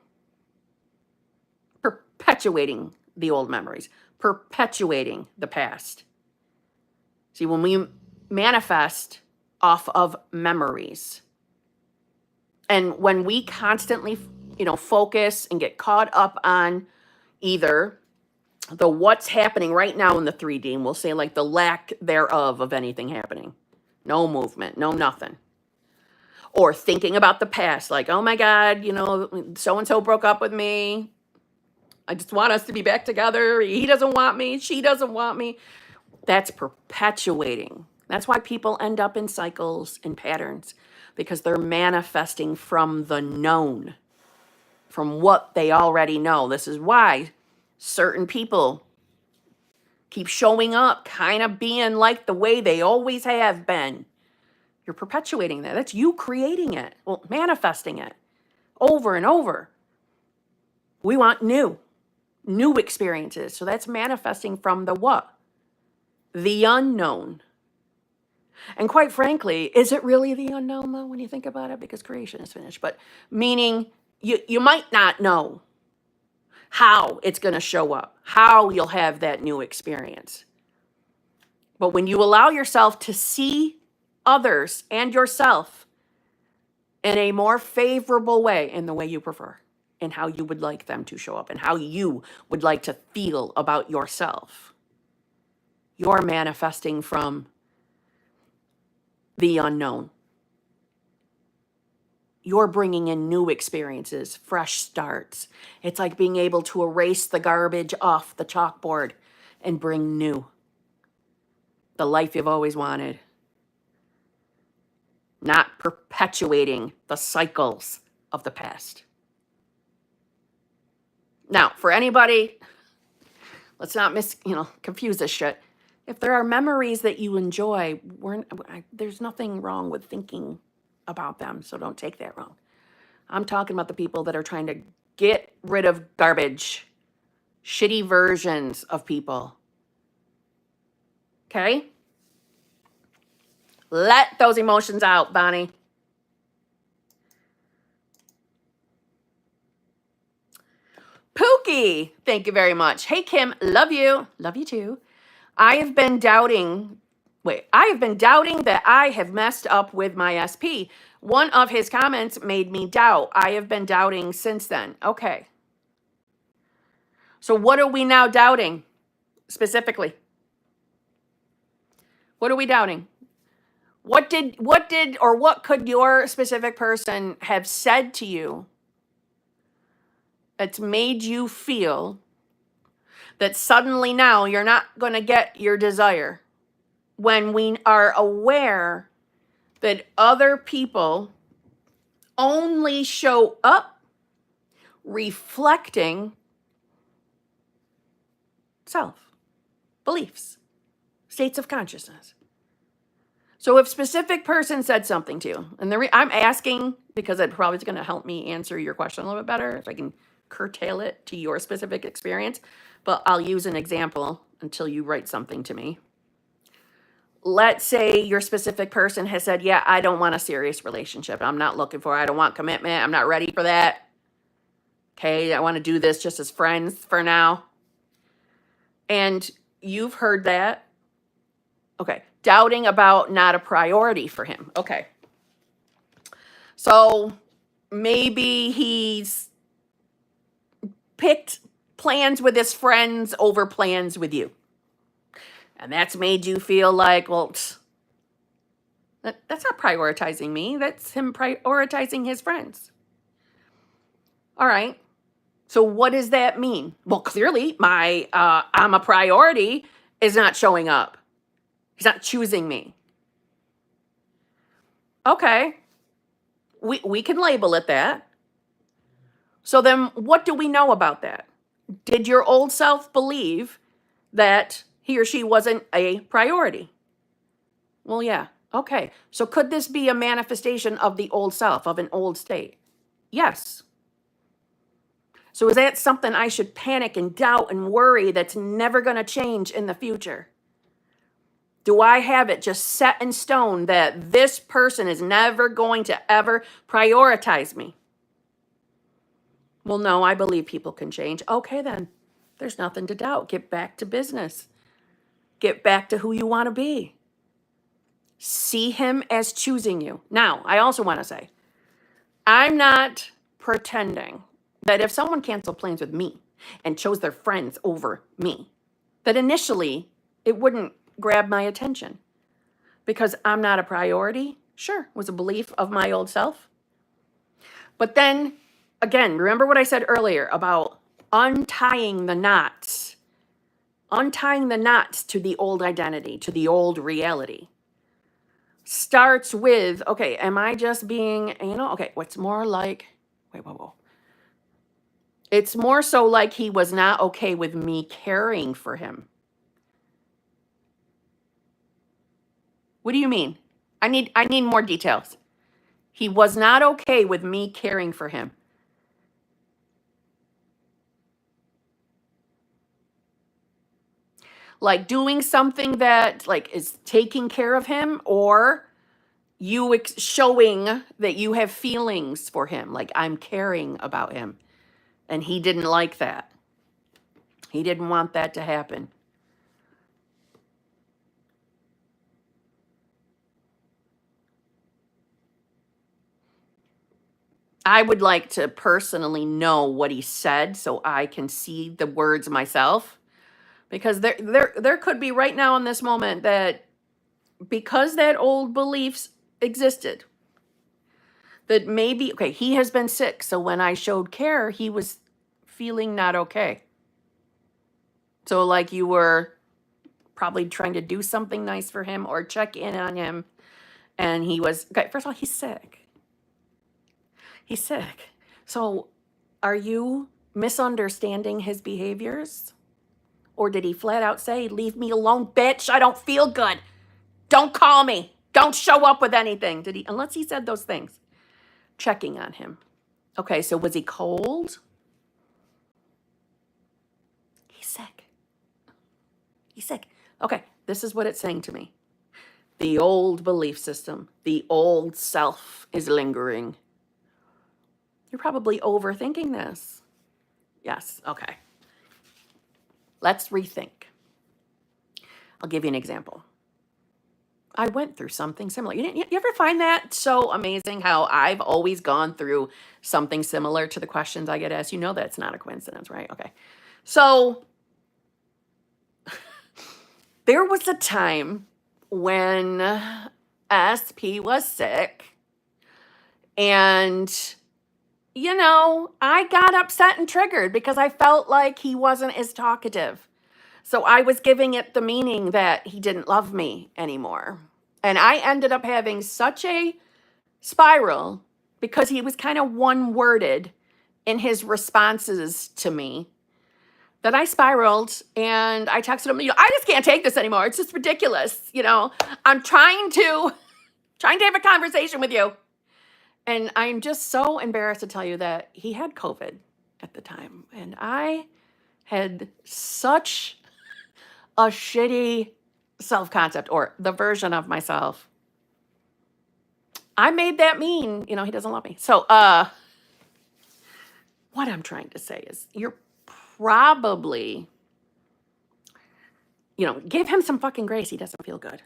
the old memories, perpetuating the past. See, when we manifest off of memories, and when we constantly, focus and get caught up on either the what's happening right now in the 3D, and we'll say like the lack thereof of anything happening, no movement, no nothing. Or thinking about the past, like, oh my God, so-and-so broke up with me. I just want us to be back together. He doesn't want me. She doesn't want me. That's perpetuating. That's why people end up in cycles and patterns, because they're manifesting from the known, from what they already know. This is why certain people keep showing up, kind of being like the way they always have been. You're perpetuating that. That's you creating it. Well, manifesting it over and over. We want new experiences. So that's manifesting from the what? The unknown. And quite frankly, is it really the unknown though when you think about it? Because creation is finished. But meaning you might not know how it's going to show up, how you'll have that new experience. But when you allow yourself to see others and yourself in a more favorable way, in the way you prefer, and how you would like them to show up, and how you would like to feel about yourself, you're manifesting from the unknown. You're bringing in new experiences, fresh starts. It's like being able to erase the garbage off the chalkboard and bring new. The life you've always wanted. Not perpetuating the cycles of the past. Now, for anybody, let's not confuse this shit. If there are memories that you enjoy, there's nothing wrong with thinking about them, so don't take that wrong. I'm talking about the people that are trying to get rid of garbage, shitty versions of people. Okay? Let those emotions out, Bonnie. Pookie, thank you very much. Hey, Kim, love you. Love you too. I have been doubting that I have messed up with my SP. One of his comments made me doubt. I have been doubting since then. Okay. So what are we now doubting specifically? What are we doubting? What could your specific person have said to you that's made you feel that suddenly now you're not going to get your desire, when we are aware that other people only show up reflecting self, beliefs, states of consciousness. So if specific person said something to you, and I'm asking because it probably is going to help me answer your question a little bit better if I can curtail it to your specific experience, but I'll use an example until you write something to me. Let's say your specific person has said, yeah, I don't want a serious relationship. I'm not looking for it. I don't want commitment. I'm not ready for that. Okay, I want to do this just as friends for now. And you've heard that. Okay, doubting about not a priority for him. Okay. So maybe he's picked plans with his friends over plans with you. And that's made you feel like, well, that's not prioritizing me. That's him prioritizing his friends. All right. So what does that mean? Well, clearly my I'm a priority is not showing up. He's not choosing me. Okay. We can label it that. So then what do we know about that? Did your old self believe that he or she wasn't a priority? Well, yeah. Okay. So could this be a manifestation of the old self, of an old state? Yes. So is that something I should panic and doubt and worry that's never going to change in the future? Do I have it just set in stone that this person is never going to ever prioritize me? Well, no, I believe people can change. Okay, then. There's nothing to doubt. Get back to business. Get back to who you want to be. See him as choosing you. Now, I also want to say, I'm not pretending that if someone canceled plans with me and chose their friends over me, that initially it wouldn't grab my attention because I'm not a priority. Sure, was a belief of my old self. But then, again, remember what I said earlier about untying the knots to the old identity, to the old reality. Starts with, okay, am I just being, okay, what's more like, whoa. It's more so like he was not okay with me caring for him. What do you mean? I need more details. He was not okay with me caring for him. Like doing something that like is taking care of him, or you showing that you have feelings for him, like I'm caring about him. And he didn't like that. He didn't want that to happen. I would like to personally know what he said so I can see the words myself. Because there could be right now in this moment that because that old beliefs existed, that maybe, okay, he has been sick. So when I showed care, he was feeling not okay. So like you were probably trying to do something nice for him or check in on him. And he was, okay, first of all, he's sick. He's sick. So are you misunderstanding his behaviors? Or did he flat out say, leave me alone, bitch, I don't feel good. Don't call me. Don't show up with anything. Did he? Unless he said those things. Checking on him. Okay, so was he cold? He's sick. He's sick. Okay, this is what it's saying to me. The old belief system, the old self is lingering. You're probably overthinking this. Yes, okay. Let's rethink. I'll give you an example. I went through something similar. You ever find that so amazing how I've always gone through something similar to the questions I get asked? You know that's not a coincidence, right? Okay. So there was a time when SP was sick, and I got upset and triggered because I felt like he wasn't as talkative. So I was giving it the meaning that he didn't love me anymore. And I ended up having such a spiral because he was kind of one-worded in his responses to me that I spiraled, and I texted him, I just can't take this anymore. It's just ridiculous. I'm trying to have a conversation with you. And I'm just so embarrassed to tell you that he had COVID at the time. And I had such a shitty self-concept, or the version of myself. I made that mean, he doesn't love me. So, what I'm trying to say is you're probably, give him some fucking grace. He doesn't feel good.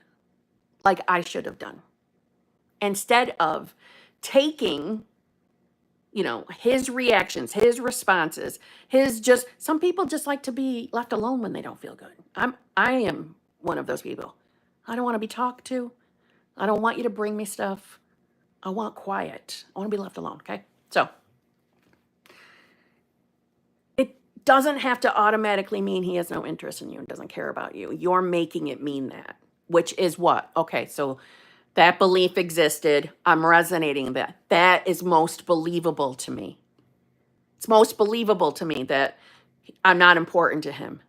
Like I should have done. Instead of taking, his reactions, his responses, some people just like to be left alone when they don't feel good. I am one of those people. I don't want to be talked to. I don't want you to bring me stuff. I want quiet. I want to be left alone, okay? So it doesn't have to automatically mean he has no interest in you and doesn't care about you. You're making it mean that, which is what? Okay, so that belief existed. I'm resonating that. That is most believable to me. It's most believable to me that I'm not important to him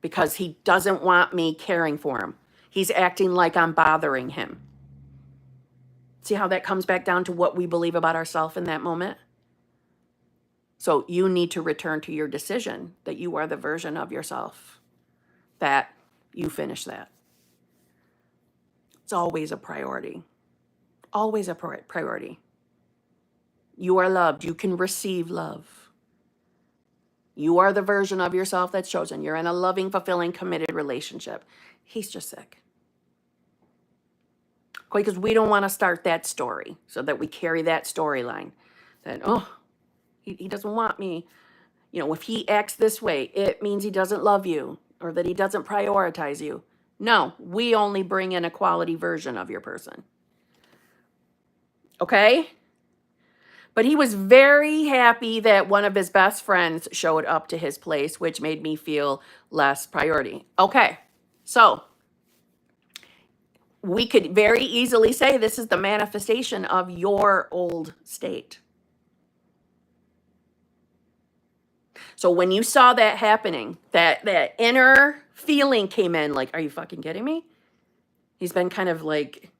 because he doesn't want me caring for him. He's acting like I'm bothering him. See how that comes back down to what we believe about ourselves in that moment? So you need to return to your decision that you are the version of yourself that you finish that. It's always a priority. Always a priority. You are loved. You can receive love. You are the version of yourself that's chosen. You're in a loving, fulfilling, committed relationship. He's just sick. Because we don't want to start that story so that we carry that storyline that, he doesn't want me. If he acts this way, it means he doesn't love you or that he doesn't prioritize you. No, we only bring in a quality version of your person. Okay? But he was very happy that one of his best friends showed up to his place, which made me feel less priority. Okay, so we could very easily say this is the manifestation of your old state. So when you saw that happening, that inner feeling came in like, are you fucking kidding me? He's been kind of like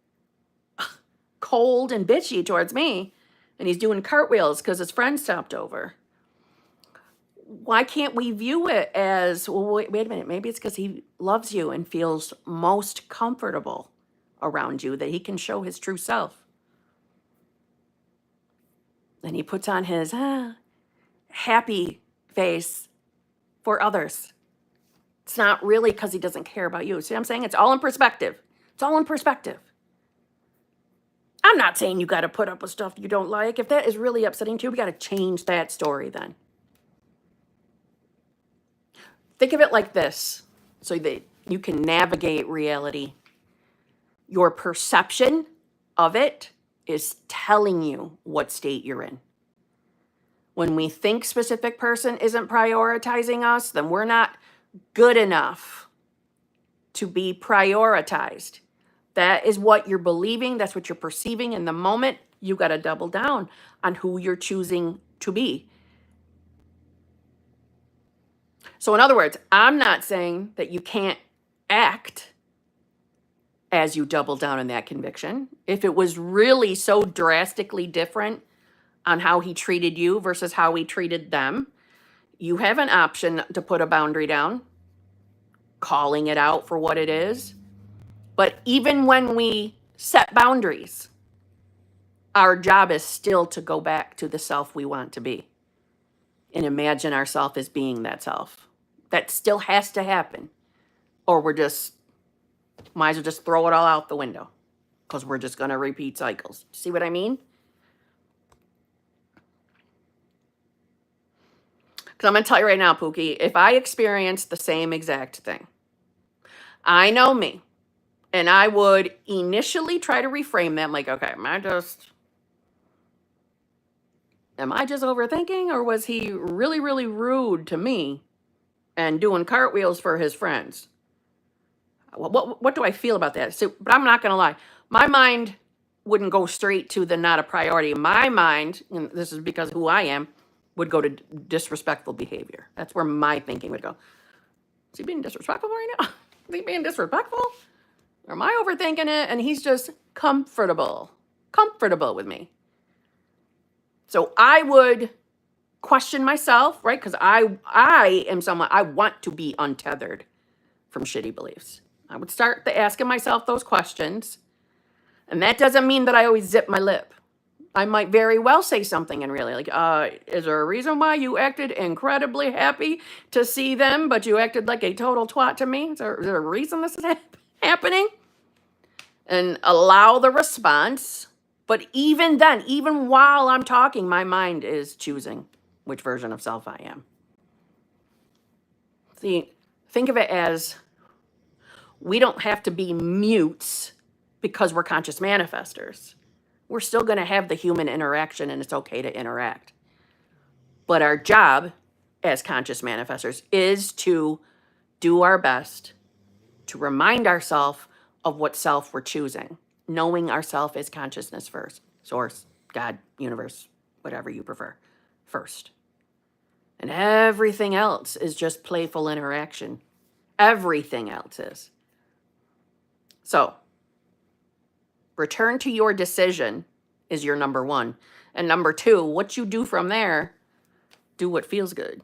cold and bitchy towards me, and he's doing cartwheels because his friend stopped over. Why can't we view it as, well, wait a minute, maybe it's because he loves you and feels most comfortable around you, that he can show his true self. And he puts on his happy face for others. It's not really because he doesn't care about you. See what I'm saying? It's all in perspective. It's all in perspective. I'm not saying you got to put up with stuff you don't like. If that is really upsetting to you, we got to change that story then. Think of it like this so that you can navigate reality. Your perception of it is telling you what state you're in. When we think specific person isn't prioritizing us, then we're not good enough to be prioritized. That is what you're believing. That's what you're perceiving in the moment. You got to double down on who you're choosing to be. So in other words, I'm not saying that you can't act as you double down on that conviction. If it was really so drastically different on how he treated you versus how he treated them, you have an option to put a boundary down, calling it out for what it is. But even when we set boundaries, our job is still to go back to the self we want to be and imagine ourselves as being that self. That still has to happen, or we're just, might as well just throw it all out the window because we're just going to repeat cycles. See what I mean? Because I'm going to tell you right now, Pookie, if I experienced the same exact thing, I know me, and I would initially try to reframe them like, okay, am I just overthinking, or was he really, really rude to me and doing cartwheels for his friends? What do I feel about that? So, but I'm not going to lie. My mind wouldn't go straight to the not a priority. My mind, and this is because of who I am, would go to disrespectful behavior. That's where my thinking would go. Is he being disrespectful right now? Is he being disrespectful? Or am I overthinking it? And he's just comfortable with me. So I would question myself, right? Because I am someone, I want to be untethered from shitty beliefs. I would start asking myself those questions. And that doesn't mean that I always zip my lip. I might very well say something and really like, is there a reason why you acted incredibly happy to see them, but you acted like a total twat to me? Is there a reason this is happening? And allow the response. But even then, even while I'm talking, my mind is choosing which version of self I am. See, think of it as we don't have to be mutes because we're conscious manifestors. We're still going to have the human interaction, and it's okay to interact. But our job as conscious manifestors is to do our best to remind ourselves of what self we're choosing, knowing ourself as consciousness first, source, God, universe, whatever you prefer, first. And everything else is just playful interaction. Everything else is. So, return to your decision is your number one. And number two, what you do from there, do what feels good.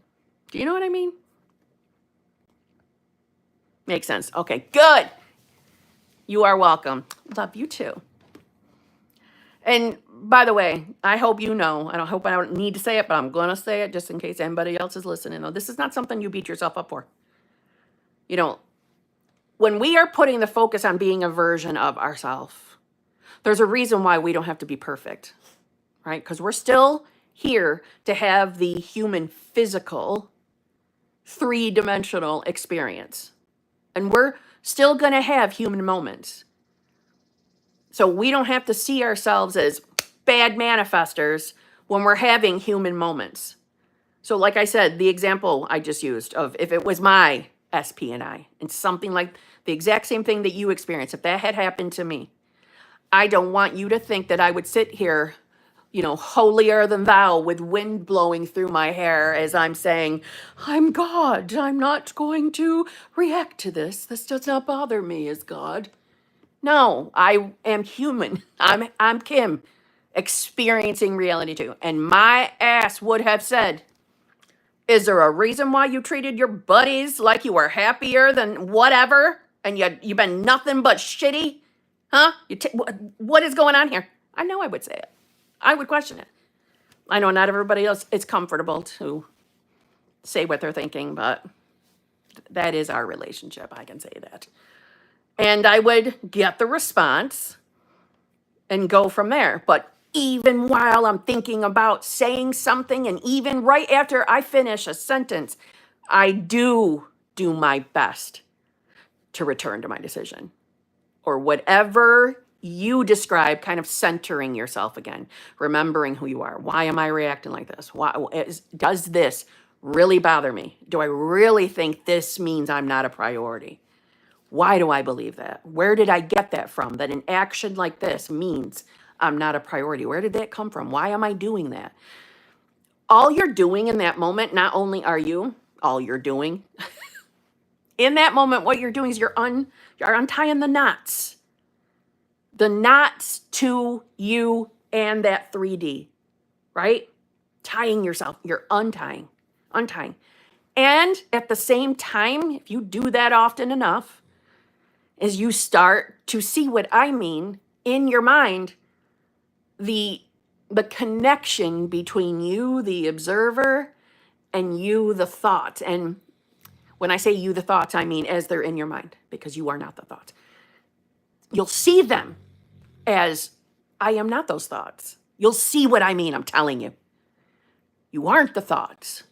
Do you know what I mean? Makes sense. Okay, good. You are welcome. Love you too. And by the way, I hope you know, I don't need to say it, but I'm going to say it just in case anybody else is listening. No, this is not something you beat yourself up for. You know, when we are putting the focus on being a version of ourselves, there's a reason why we don't have to be perfect, right? Because we're still here to have the human physical, three-dimensional experience. And we're still going to have human moments. So we don't have to see ourselves as bad manifestors when we're having human moments. So like I said, the example I just used of if it was my SP and something like the exact same thing that you experienced, if that had happened to me, I don't want you to think that I would sit here, you know, holier than thou with wind blowing through my hair as I'm saying, I'm God. I'm not going to react to this. This does not bother me as God. No, I am human. I'm Kim, experiencing reality too. And my ass would have said, is there a reason why you treated your buddies like you were happier than whatever? And you've been nothing but shitty? Huh? What is going on here? I know I would say it. I would question it. I know not everybody else is comfortable to say what they're thinking, but that is our relationship. I can say that. And I would get the response and go from there. But even while I'm thinking about saying something, and even right after I finish a sentence, I do my best to return to my decision. Or whatever you describe, kind of centering yourself again, remembering who you are. Why am I reacting like this? Does this really bother me? Do I really think this means I'm not a priority? Why do I believe that? Where did I get that from? That an action like this means I'm not a priority. Where did that come from? Why am I doing that? All you're doing in that moment, not only are you, all you're doing, in that moment, what you're doing is you're untying the knots. The knots to you and that 3D, right? Tying yourself, you're untying. And at the same time, if you do that often enough, as you start to see what I mean in your mind, the connection between you, the observer, and you, the thought. And when I say you, the thoughts, I mean as they're in your mind, because you are not the thoughts. You'll see them as I am not those thoughts. You'll see what I mean, I'm telling you. You aren't the thoughts.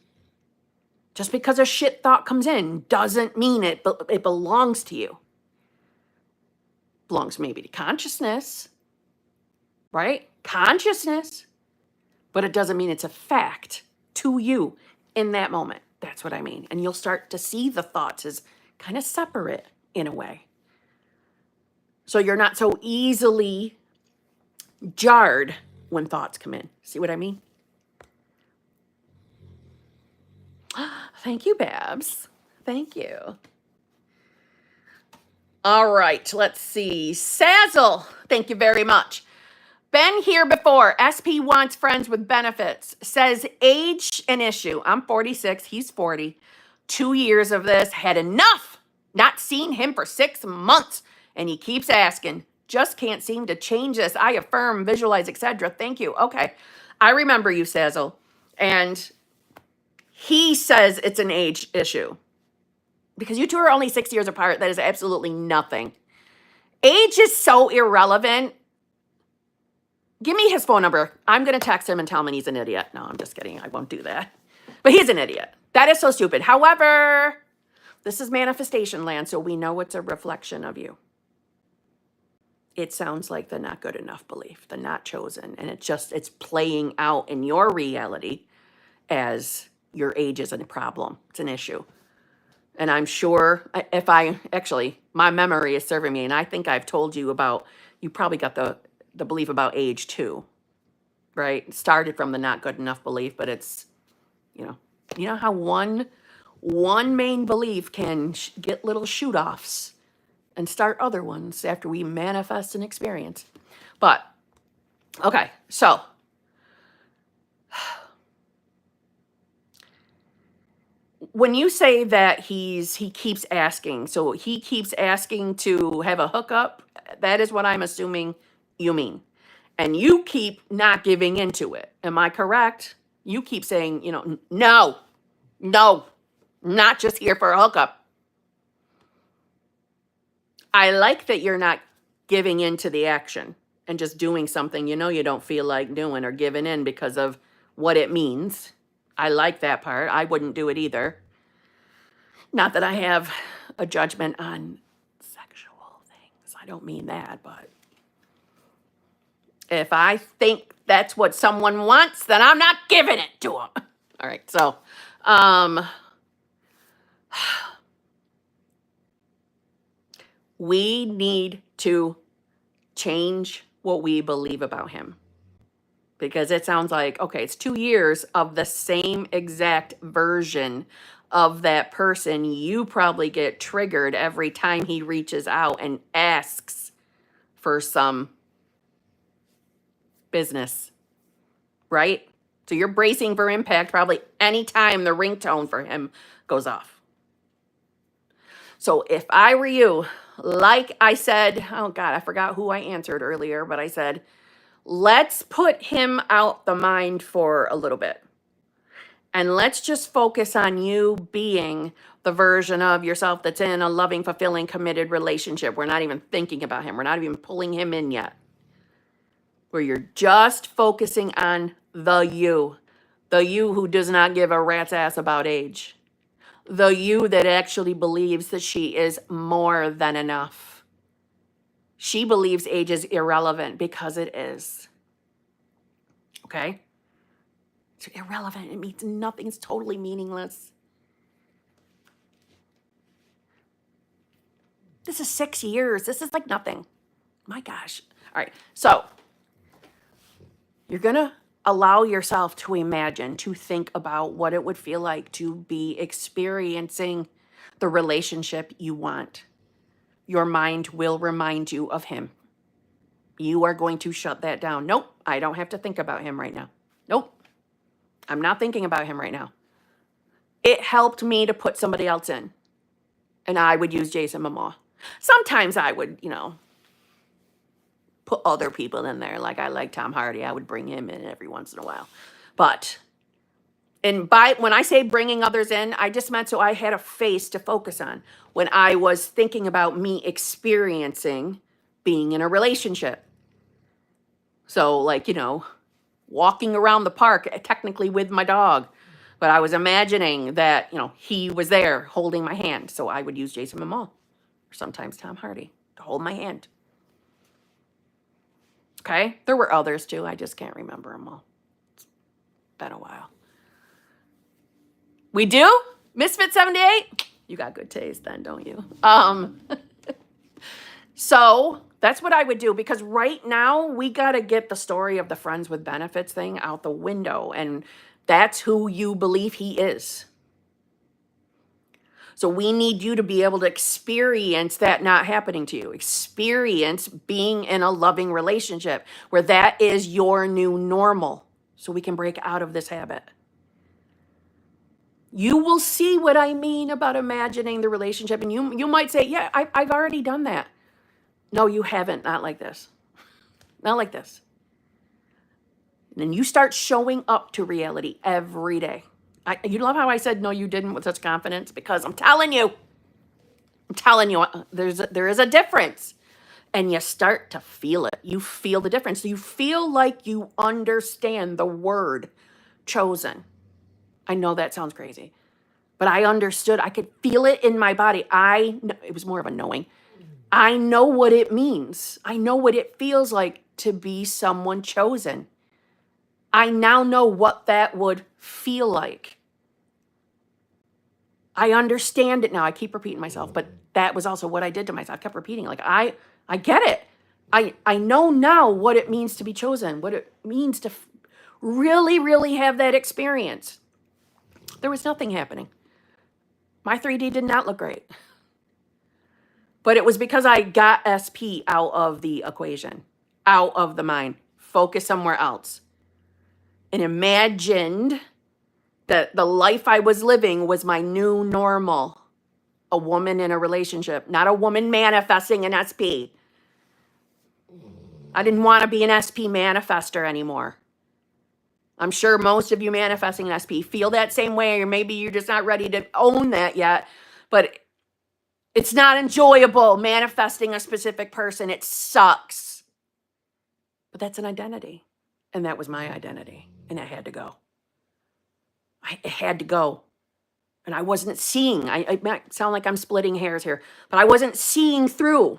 Just because a shit thought comes in doesn't mean it belongs to you. Belongs maybe to consciousness, right? Consciousness. But it doesn't mean it's a fact to you in that moment. That's what I mean. And you'll start to see the thoughts as kind of separate in a way. So you're not so easily jarred when thoughts come in. See what I mean? Thank you, Babs. Thank you. All right, let's see. Sazzle, thank you very much. Been here before. SP wants friends with benefits. Says age an issue. I'm 46. He's 40. 2 years of this. Had enough. Not seen him for 6 months. And he keeps asking. Just can't seem to change this. I affirm, visualize, etc. Thank you. Okay. I remember you, Sazzle. And he says it's an age issue. Because you two are only 6 years apart. That is absolutely nothing. Age is so irrelevant. Give me his phone number. I'm going to text him and tell him he's an idiot. No, I'm just kidding. I won't do that. But he's an idiot. That is so stupid. However, this is manifestation land, so we know it's a reflection of you. It sounds like the not good enough belief, the not chosen. And it's playing out in your reality as your age isn't a problem. It's an issue. And I'm sure my memory is serving me. And I think I've told you about, you probably got the belief about age too, right? It started from the not good enough belief, but it's, you know how one main belief can get little shoot-offs and start other ones after we manifest an experience. But, okay, so when you say that he keeps asking, so he keeps asking to have a hookup, that is what I'm assuming you mean. And you keep not giving into it. Am I correct? You keep saying, no, not just here for a hookup. I like that you're not giving into the action and just doing something you don't feel like doing or giving in because of what it means. I like that part. I wouldn't do it either. Not that I have a judgment on sexual things. I don't mean that, but if I think that's what someone wants, then I'm not giving it to them. All right, so we need to change what we believe about him. Because it sounds like, okay, it's 2 years of the same exact version of that person. You probably get triggered every time he reaches out and asks for some business, right? So you're bracing for impact probably anytime the ringtone for him goes off. So if I were you, like I said, oh God, I forgot who I answered earlier, but I said, let's put him out the mind for a little bit. And let's just focus on you being the version of yourself that's in a loving, fulfilling, committed relationship. We're not even thinking about him. We're not even pulling him in yet. Where you're just focusing on the you who does not give a rat's ass about age. The you that actually believes that she is more than enough. She believes age is irrelevant because it is. Okay? It's irrelevant. It means nothing. It's totally meaningless. This is 6 years. This is like nothing. My gosh. All right. So you're going to allow yourself to imagine, to think about what it would feel like to be experiencing the relationship you want. Your mind will remind you of him. You are going to shut that down. Nope, I don't have to think about him right now. Nope, I'm not thinking about him right now. It helped me to put somebody else in. And I would use Jason Momoa. Sometimes I would, put other people in there. Like I like Tom Hardy. I would bring him in every once in a while. But when I say bringing others in, I just meant so I had a face to focus on when I was thinking about me experiencing being in a relationship. So like, walking around the park, technically with my dog, But I was imagining that, he was there holding my hand. So I would use Jason Momoa or sometimes Tom Hardy to hold my hand. Okay? There were others too. I just can't remember them all. It's been a while. We do? Misfit 78? You got good taste then, don't you? So that's what I would do, because right now we got to get the story of the friends with benefits thing out the window. And that's who you believe he is. So we need you to be able to experience that not happening to you. Experience being in a loving relationship where that is your new normal. So we can break out of this habit. You will see what I mean about imagining the relationship. And you might say, yeah, I've already done that. No, you haven't. Not like this. Not like this. And then you start showing up to reality every day. You love how I said, no, you didn't, with such confidence, because I'm telling you, there is a difference. And you start to feel it. You feel the difference. You feel like you understand the word chosen. I know that sounds crazy, but I understood. I could feel it in my body. It was more of a knowing. I know what it means. I know what it feels like to be someone chosen. I now know what that would feel like. I understand it now. I keep repeating myself, but that was also what I did to myself. I kept repeating, like, I get it. I know now what it means to be chosen, what it means to really, really have that experience. There was nothing happening. My 3D did not look great. But it was because I got SP out of the equation, out of the mind, focused somewhere else, and imagined that the life I was living was my new normal. A woman in a relationship, not a woman manifesting an SP. I didn't want to be an SP manifester anymore. I'm sure most of you manifesting an SP feel that same way, or maybe you're just not ready to own that yet. But it's not enjoyable manifesting a specific person. It sucks. But that's an identity. And that was my identity. And it had to go. It had to go. And I wasn't seeing. It might sound like I'm splitting hairs here, but I wasn't seeing through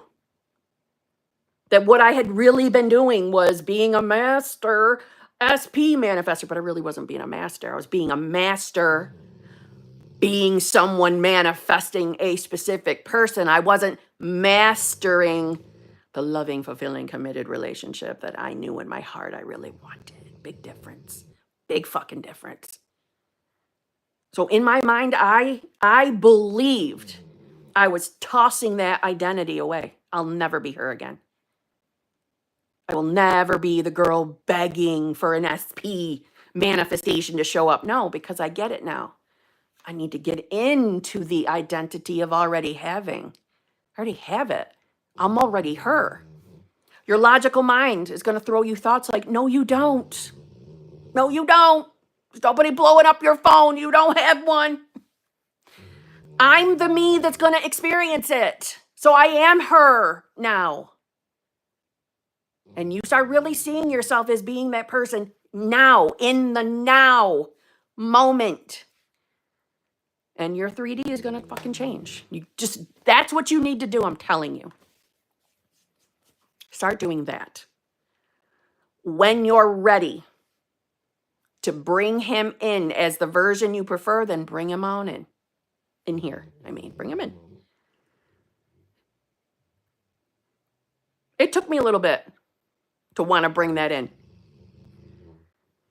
that what I had really been doing was being a master SP manifester, but I really wasn't being a master. I was being a master, being someone manifesting a specific person. I wasn't mastering the loving, fulfilling, committed relationship that I knew in my heart I really wanted. Big difference. Big fucking difference. So in my mind, I believed I was tossing that identity away. I'll never be her again. I will never be the girl begging for an SP manifestation to show up. No, because I get it now. I need to get into the identity of already having. I already have it. I'm already her. Your logical mind is going to throw you thoughts like, no, you don't. No, you don't. There's nobody blowing up your phone. You don't have one. I'm the me that's going to experience it. So I am her now. And you start really seeing yourself as being that person now, in the now moment. And your 3D is going to fucking change. That's what you need to do, I'm telling you. Start doing that. When you're ready to bring him in as the version you prefer, then bring him on in. In here, bring him in. It took me a little bit to want to bring that in,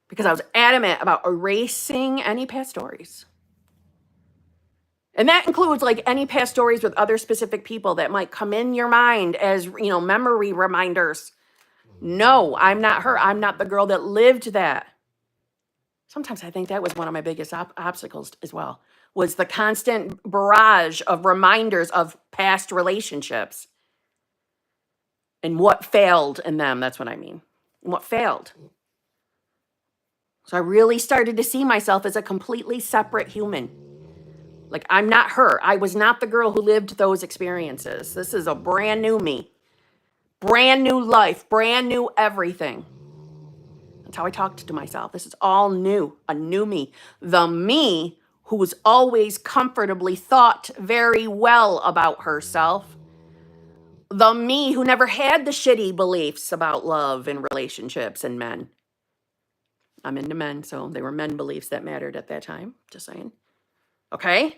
because I was adamant about erasing any past stories. And that includes like any past stories with other specific people that might come in your mind as, memory reminders. No, I'm not her. I'm not the girl that lived that. Sometimes I think that was one of my biggest obstacles as well, was the constant barrage of reminders of past relationships and what failed in them. That's what I mean. And what failed. So I really started to see myself as a completely separate human. Like, I'm not her. I was not the girl who lived those experiences. This is a brand new me. Brand new life. Brand new everything. That's how I talked to myself. This is all new, a new me. The me who was always comfortably thought very well about herself. The me who never had the shitty beliefs about love and relationships and men. I'm into men, so they were men beliefs that mattered at that time. Just saying. Okay?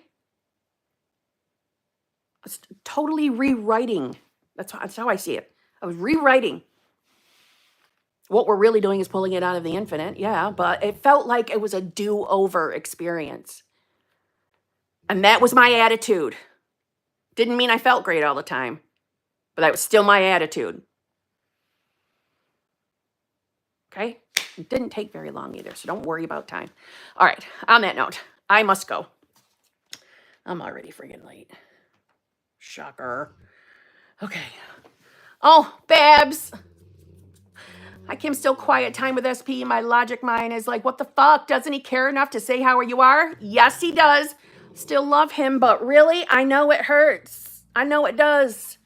It's totally rewriting. That's how I see it. I was rewriting. What we're really doing is pulling it out of the infinite, yeah, but it felt like it was a do-over experience. And that was my attitude. Didn't mean I felt great all the time, but that was still my attitude. Okay? It didn't take very long either, so don't worry about time. All right, on that note, I must go. I'm already friggin' late. Shocker. Okay. Oh, Babs. Hi, Kim, still quiet time with SP. My logic mind is like, what the fuck? Doesn't he care enough to say how you are? Yes, he does. Still love him, but really, I know it hurts. I know it does.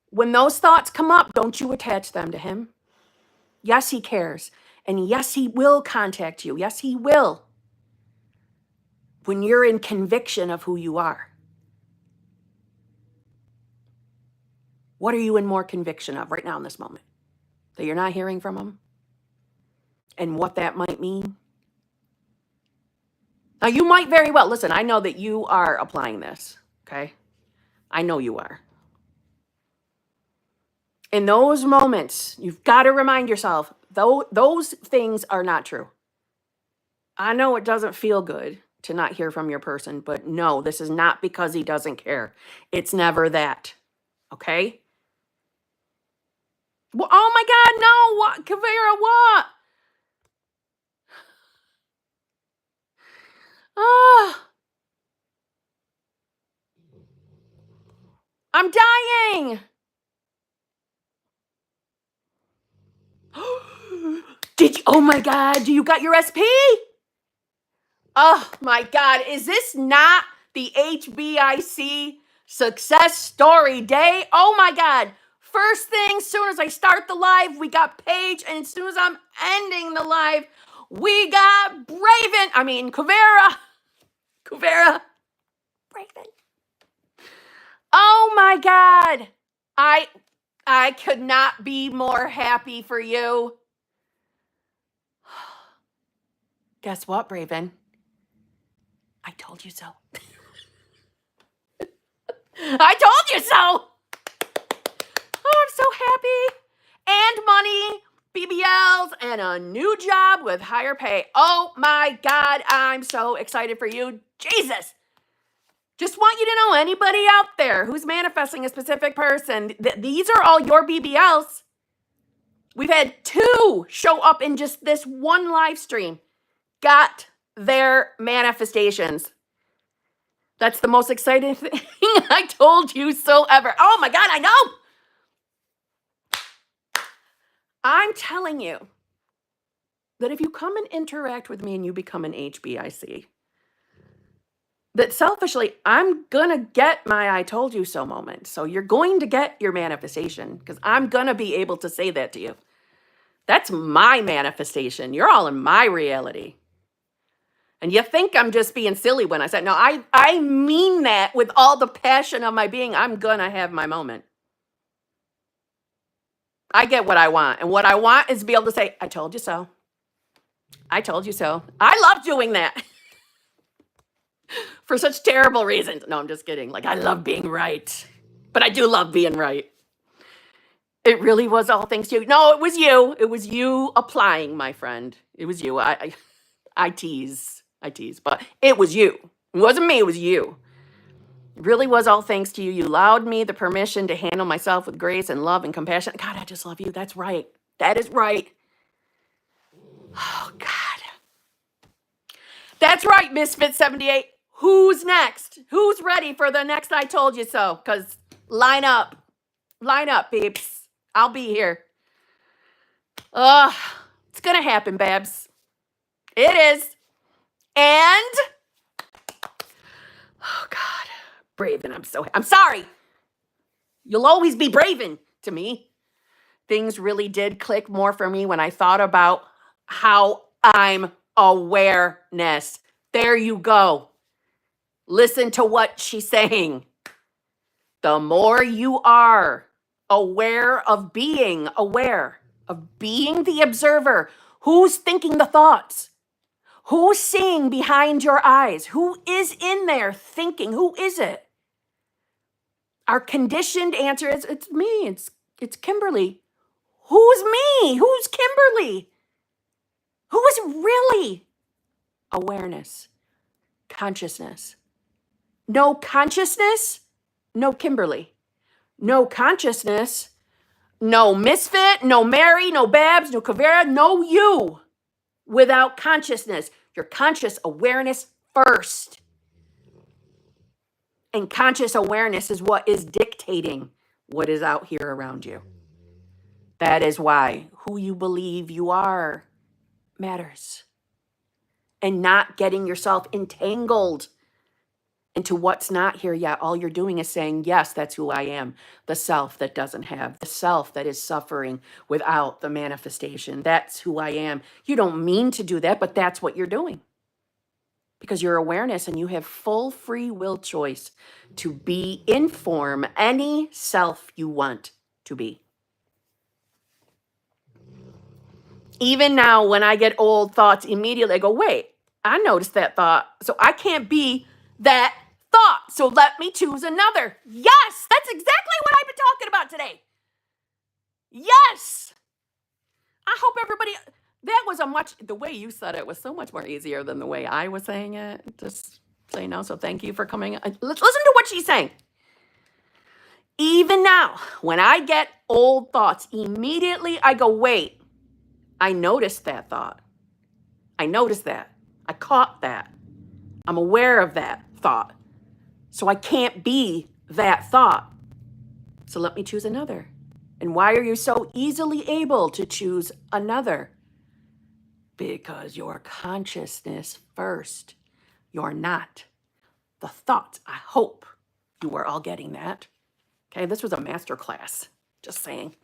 When those thoughts come up, don't you attach them to him. Yes, he cares. And yes, he will contact you. Yes, he will. When you're in conviction of who you are. What are you in more conviction of right now in this moment? That you're not hearing from him? And what that might mean? Now, you might very well, listen, I know that you are applying this, okay? I know you are. In those moments, you've got to remind yourself, those things are not true. I know it doesn't feel good to not hear from your person, but no, this is not because he doesn't care. It's never that, okay? Well, oh my God, no, what, Kavera, what? Ah, I'm dying. Did you, oh my God, do you got your SP? Oh my God, is this not the Hbic success story day? Oh my God. First thing, soon as I start the live, we got Paige, and as soon as I'm ending the live, we got Kavera, Braven. Oh my God. I could not be more happy for you. Guess what, Braven? I told you so. I told you so. Oh, I'm so happy. And money, BBLs, and a new job with higher pay. Oh my God, I'm so excited for you. Jesus. Just want you to know, anybody out there who's manifesting a specific person, these are all your BBLs. We've had 2 show up in just this one live stream. Got their manifestations. That's the most exciting thing I told you so ever. Oh my God, I know. I'm telling you that if you come and interact with me and you become an Hbic, that selfishly, I'm going to get my I told you so moment. So you're going to get your manifestation because I'm going to be able to say that to you. That's my manifestation. You're all in my reality. And you think I'm just being silly when I said, no, I mean that with all the passion of my being. I'm going to have my moment. I get what I want. And what I want is to be able to say, I told you so. I told you so. I love doing that. For such terrible reasons. No, I'm just kidding. Like, I love being right. But I do love being right. It really was all thanks to you. No, it was you. It was you applying, my friend. It was you. I tease, but it was you. It wasn't me, it was you. It really was all thanks to you. You allowed me the permission to handle myself with grace and love and compassion. God, I just love you. That's right. That is right. Oh, God. That's right, Misfit78. Who's next? Who's ready for the next I told you so? Because line up, peeps. I'll be here. It's going to happen, Babs. It is. And, oh God, Braven, I'm sorry. You'll always be Braven to me. things really did click more for me when I thought about how I'm awareness. There you go. Listen to what she's saying. The more you are aware of being the observer, who's thinking the thoughts, who's seeing behind your eyes, who is in there thinking, who is it? Our conditioned answer is, it's me, it's Kimberly. Who's me? Who's Kimberly? Who is really awareness, consciousness? No consciousness, no Kimberly. No consciousness, no misfit, no Mary, no Babs, no Kavera, no you without consciousness. Your conscious awareness first. And conscious awareness is what is dictating what is out here around you. That is why who you believe you are matters. And not getting yourself entangled into what's not here yet. All you're doing is saying, yes, that's who I am. The self that doesn't have, the self that is suffering without the manifestation. That's who I am. You don't mean to do that, but that's what you're doing. Because you're awareness and you have full free will choice to be in form any self you want to be. Even now, when I get old thoughts, immediately I go, wait, I noticed that thought. So I can't be that thought. So let me choose another. Yes, that's exactly what I've been talking about today. Yes. I hope everybody, that was the way you said it was so much more easier than the way I was saying it. Just so you know, so thank you for coming. Let's listen to what she's saying. Even now, when I get old thoughts, immediately I go, wait, I noticed that thought. I noticed that. I caught that. I'm aware of that thought. So I can't be that thought. So let me choose another. And why are you so easily able to choose another? Because your consciousness first. You're not the thought. I hope you are all getting that. Okay, this was a master class. Just saying.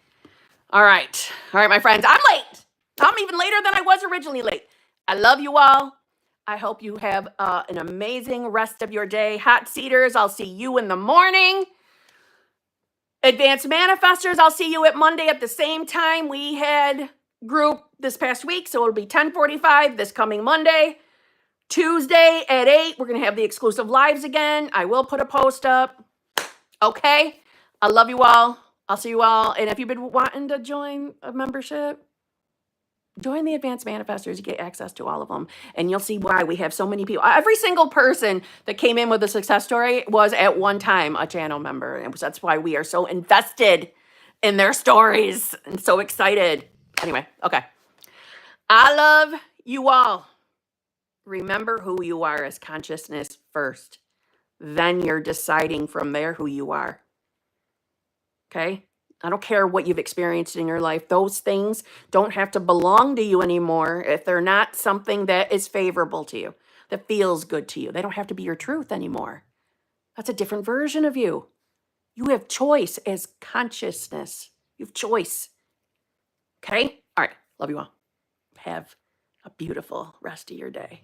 All right, my friends. I'm late. I'm even later than I was originally late. I love you all. I hope you have an amazing rest of your day. Hot seaters, I'll see you in the morning. Advanced manifestors, I'll see you at Monday at the same time. We had group this past week, so it'll be 10:45 this coming Monday. Tuesday at 8, we're going to have the exclusive lives again. I will put a post up. Okay? I love you all. I'll see you all. And if you've been wanting to join a membership, join the Advanced Manifestors. You get access to all of them. And you'll see why we have so many people. Every single person that came in with a success story was at one time a channel member. And that's why we are so invested in their stories and so excited. Anyway, okay. I love you all. Remember who you are as consciousness first. Then you're deciding from there who you are. Okay? I don't care what you've experienced in your life. Those things don't have to belong to you anymore if they're not something that is favorable to you, that feels good to you. They don't have to be your truth anymore. That's a different version of you. You have choice as consciousness. You have choice. Okay? All right. Love you all. Have a beautiful rest of your day.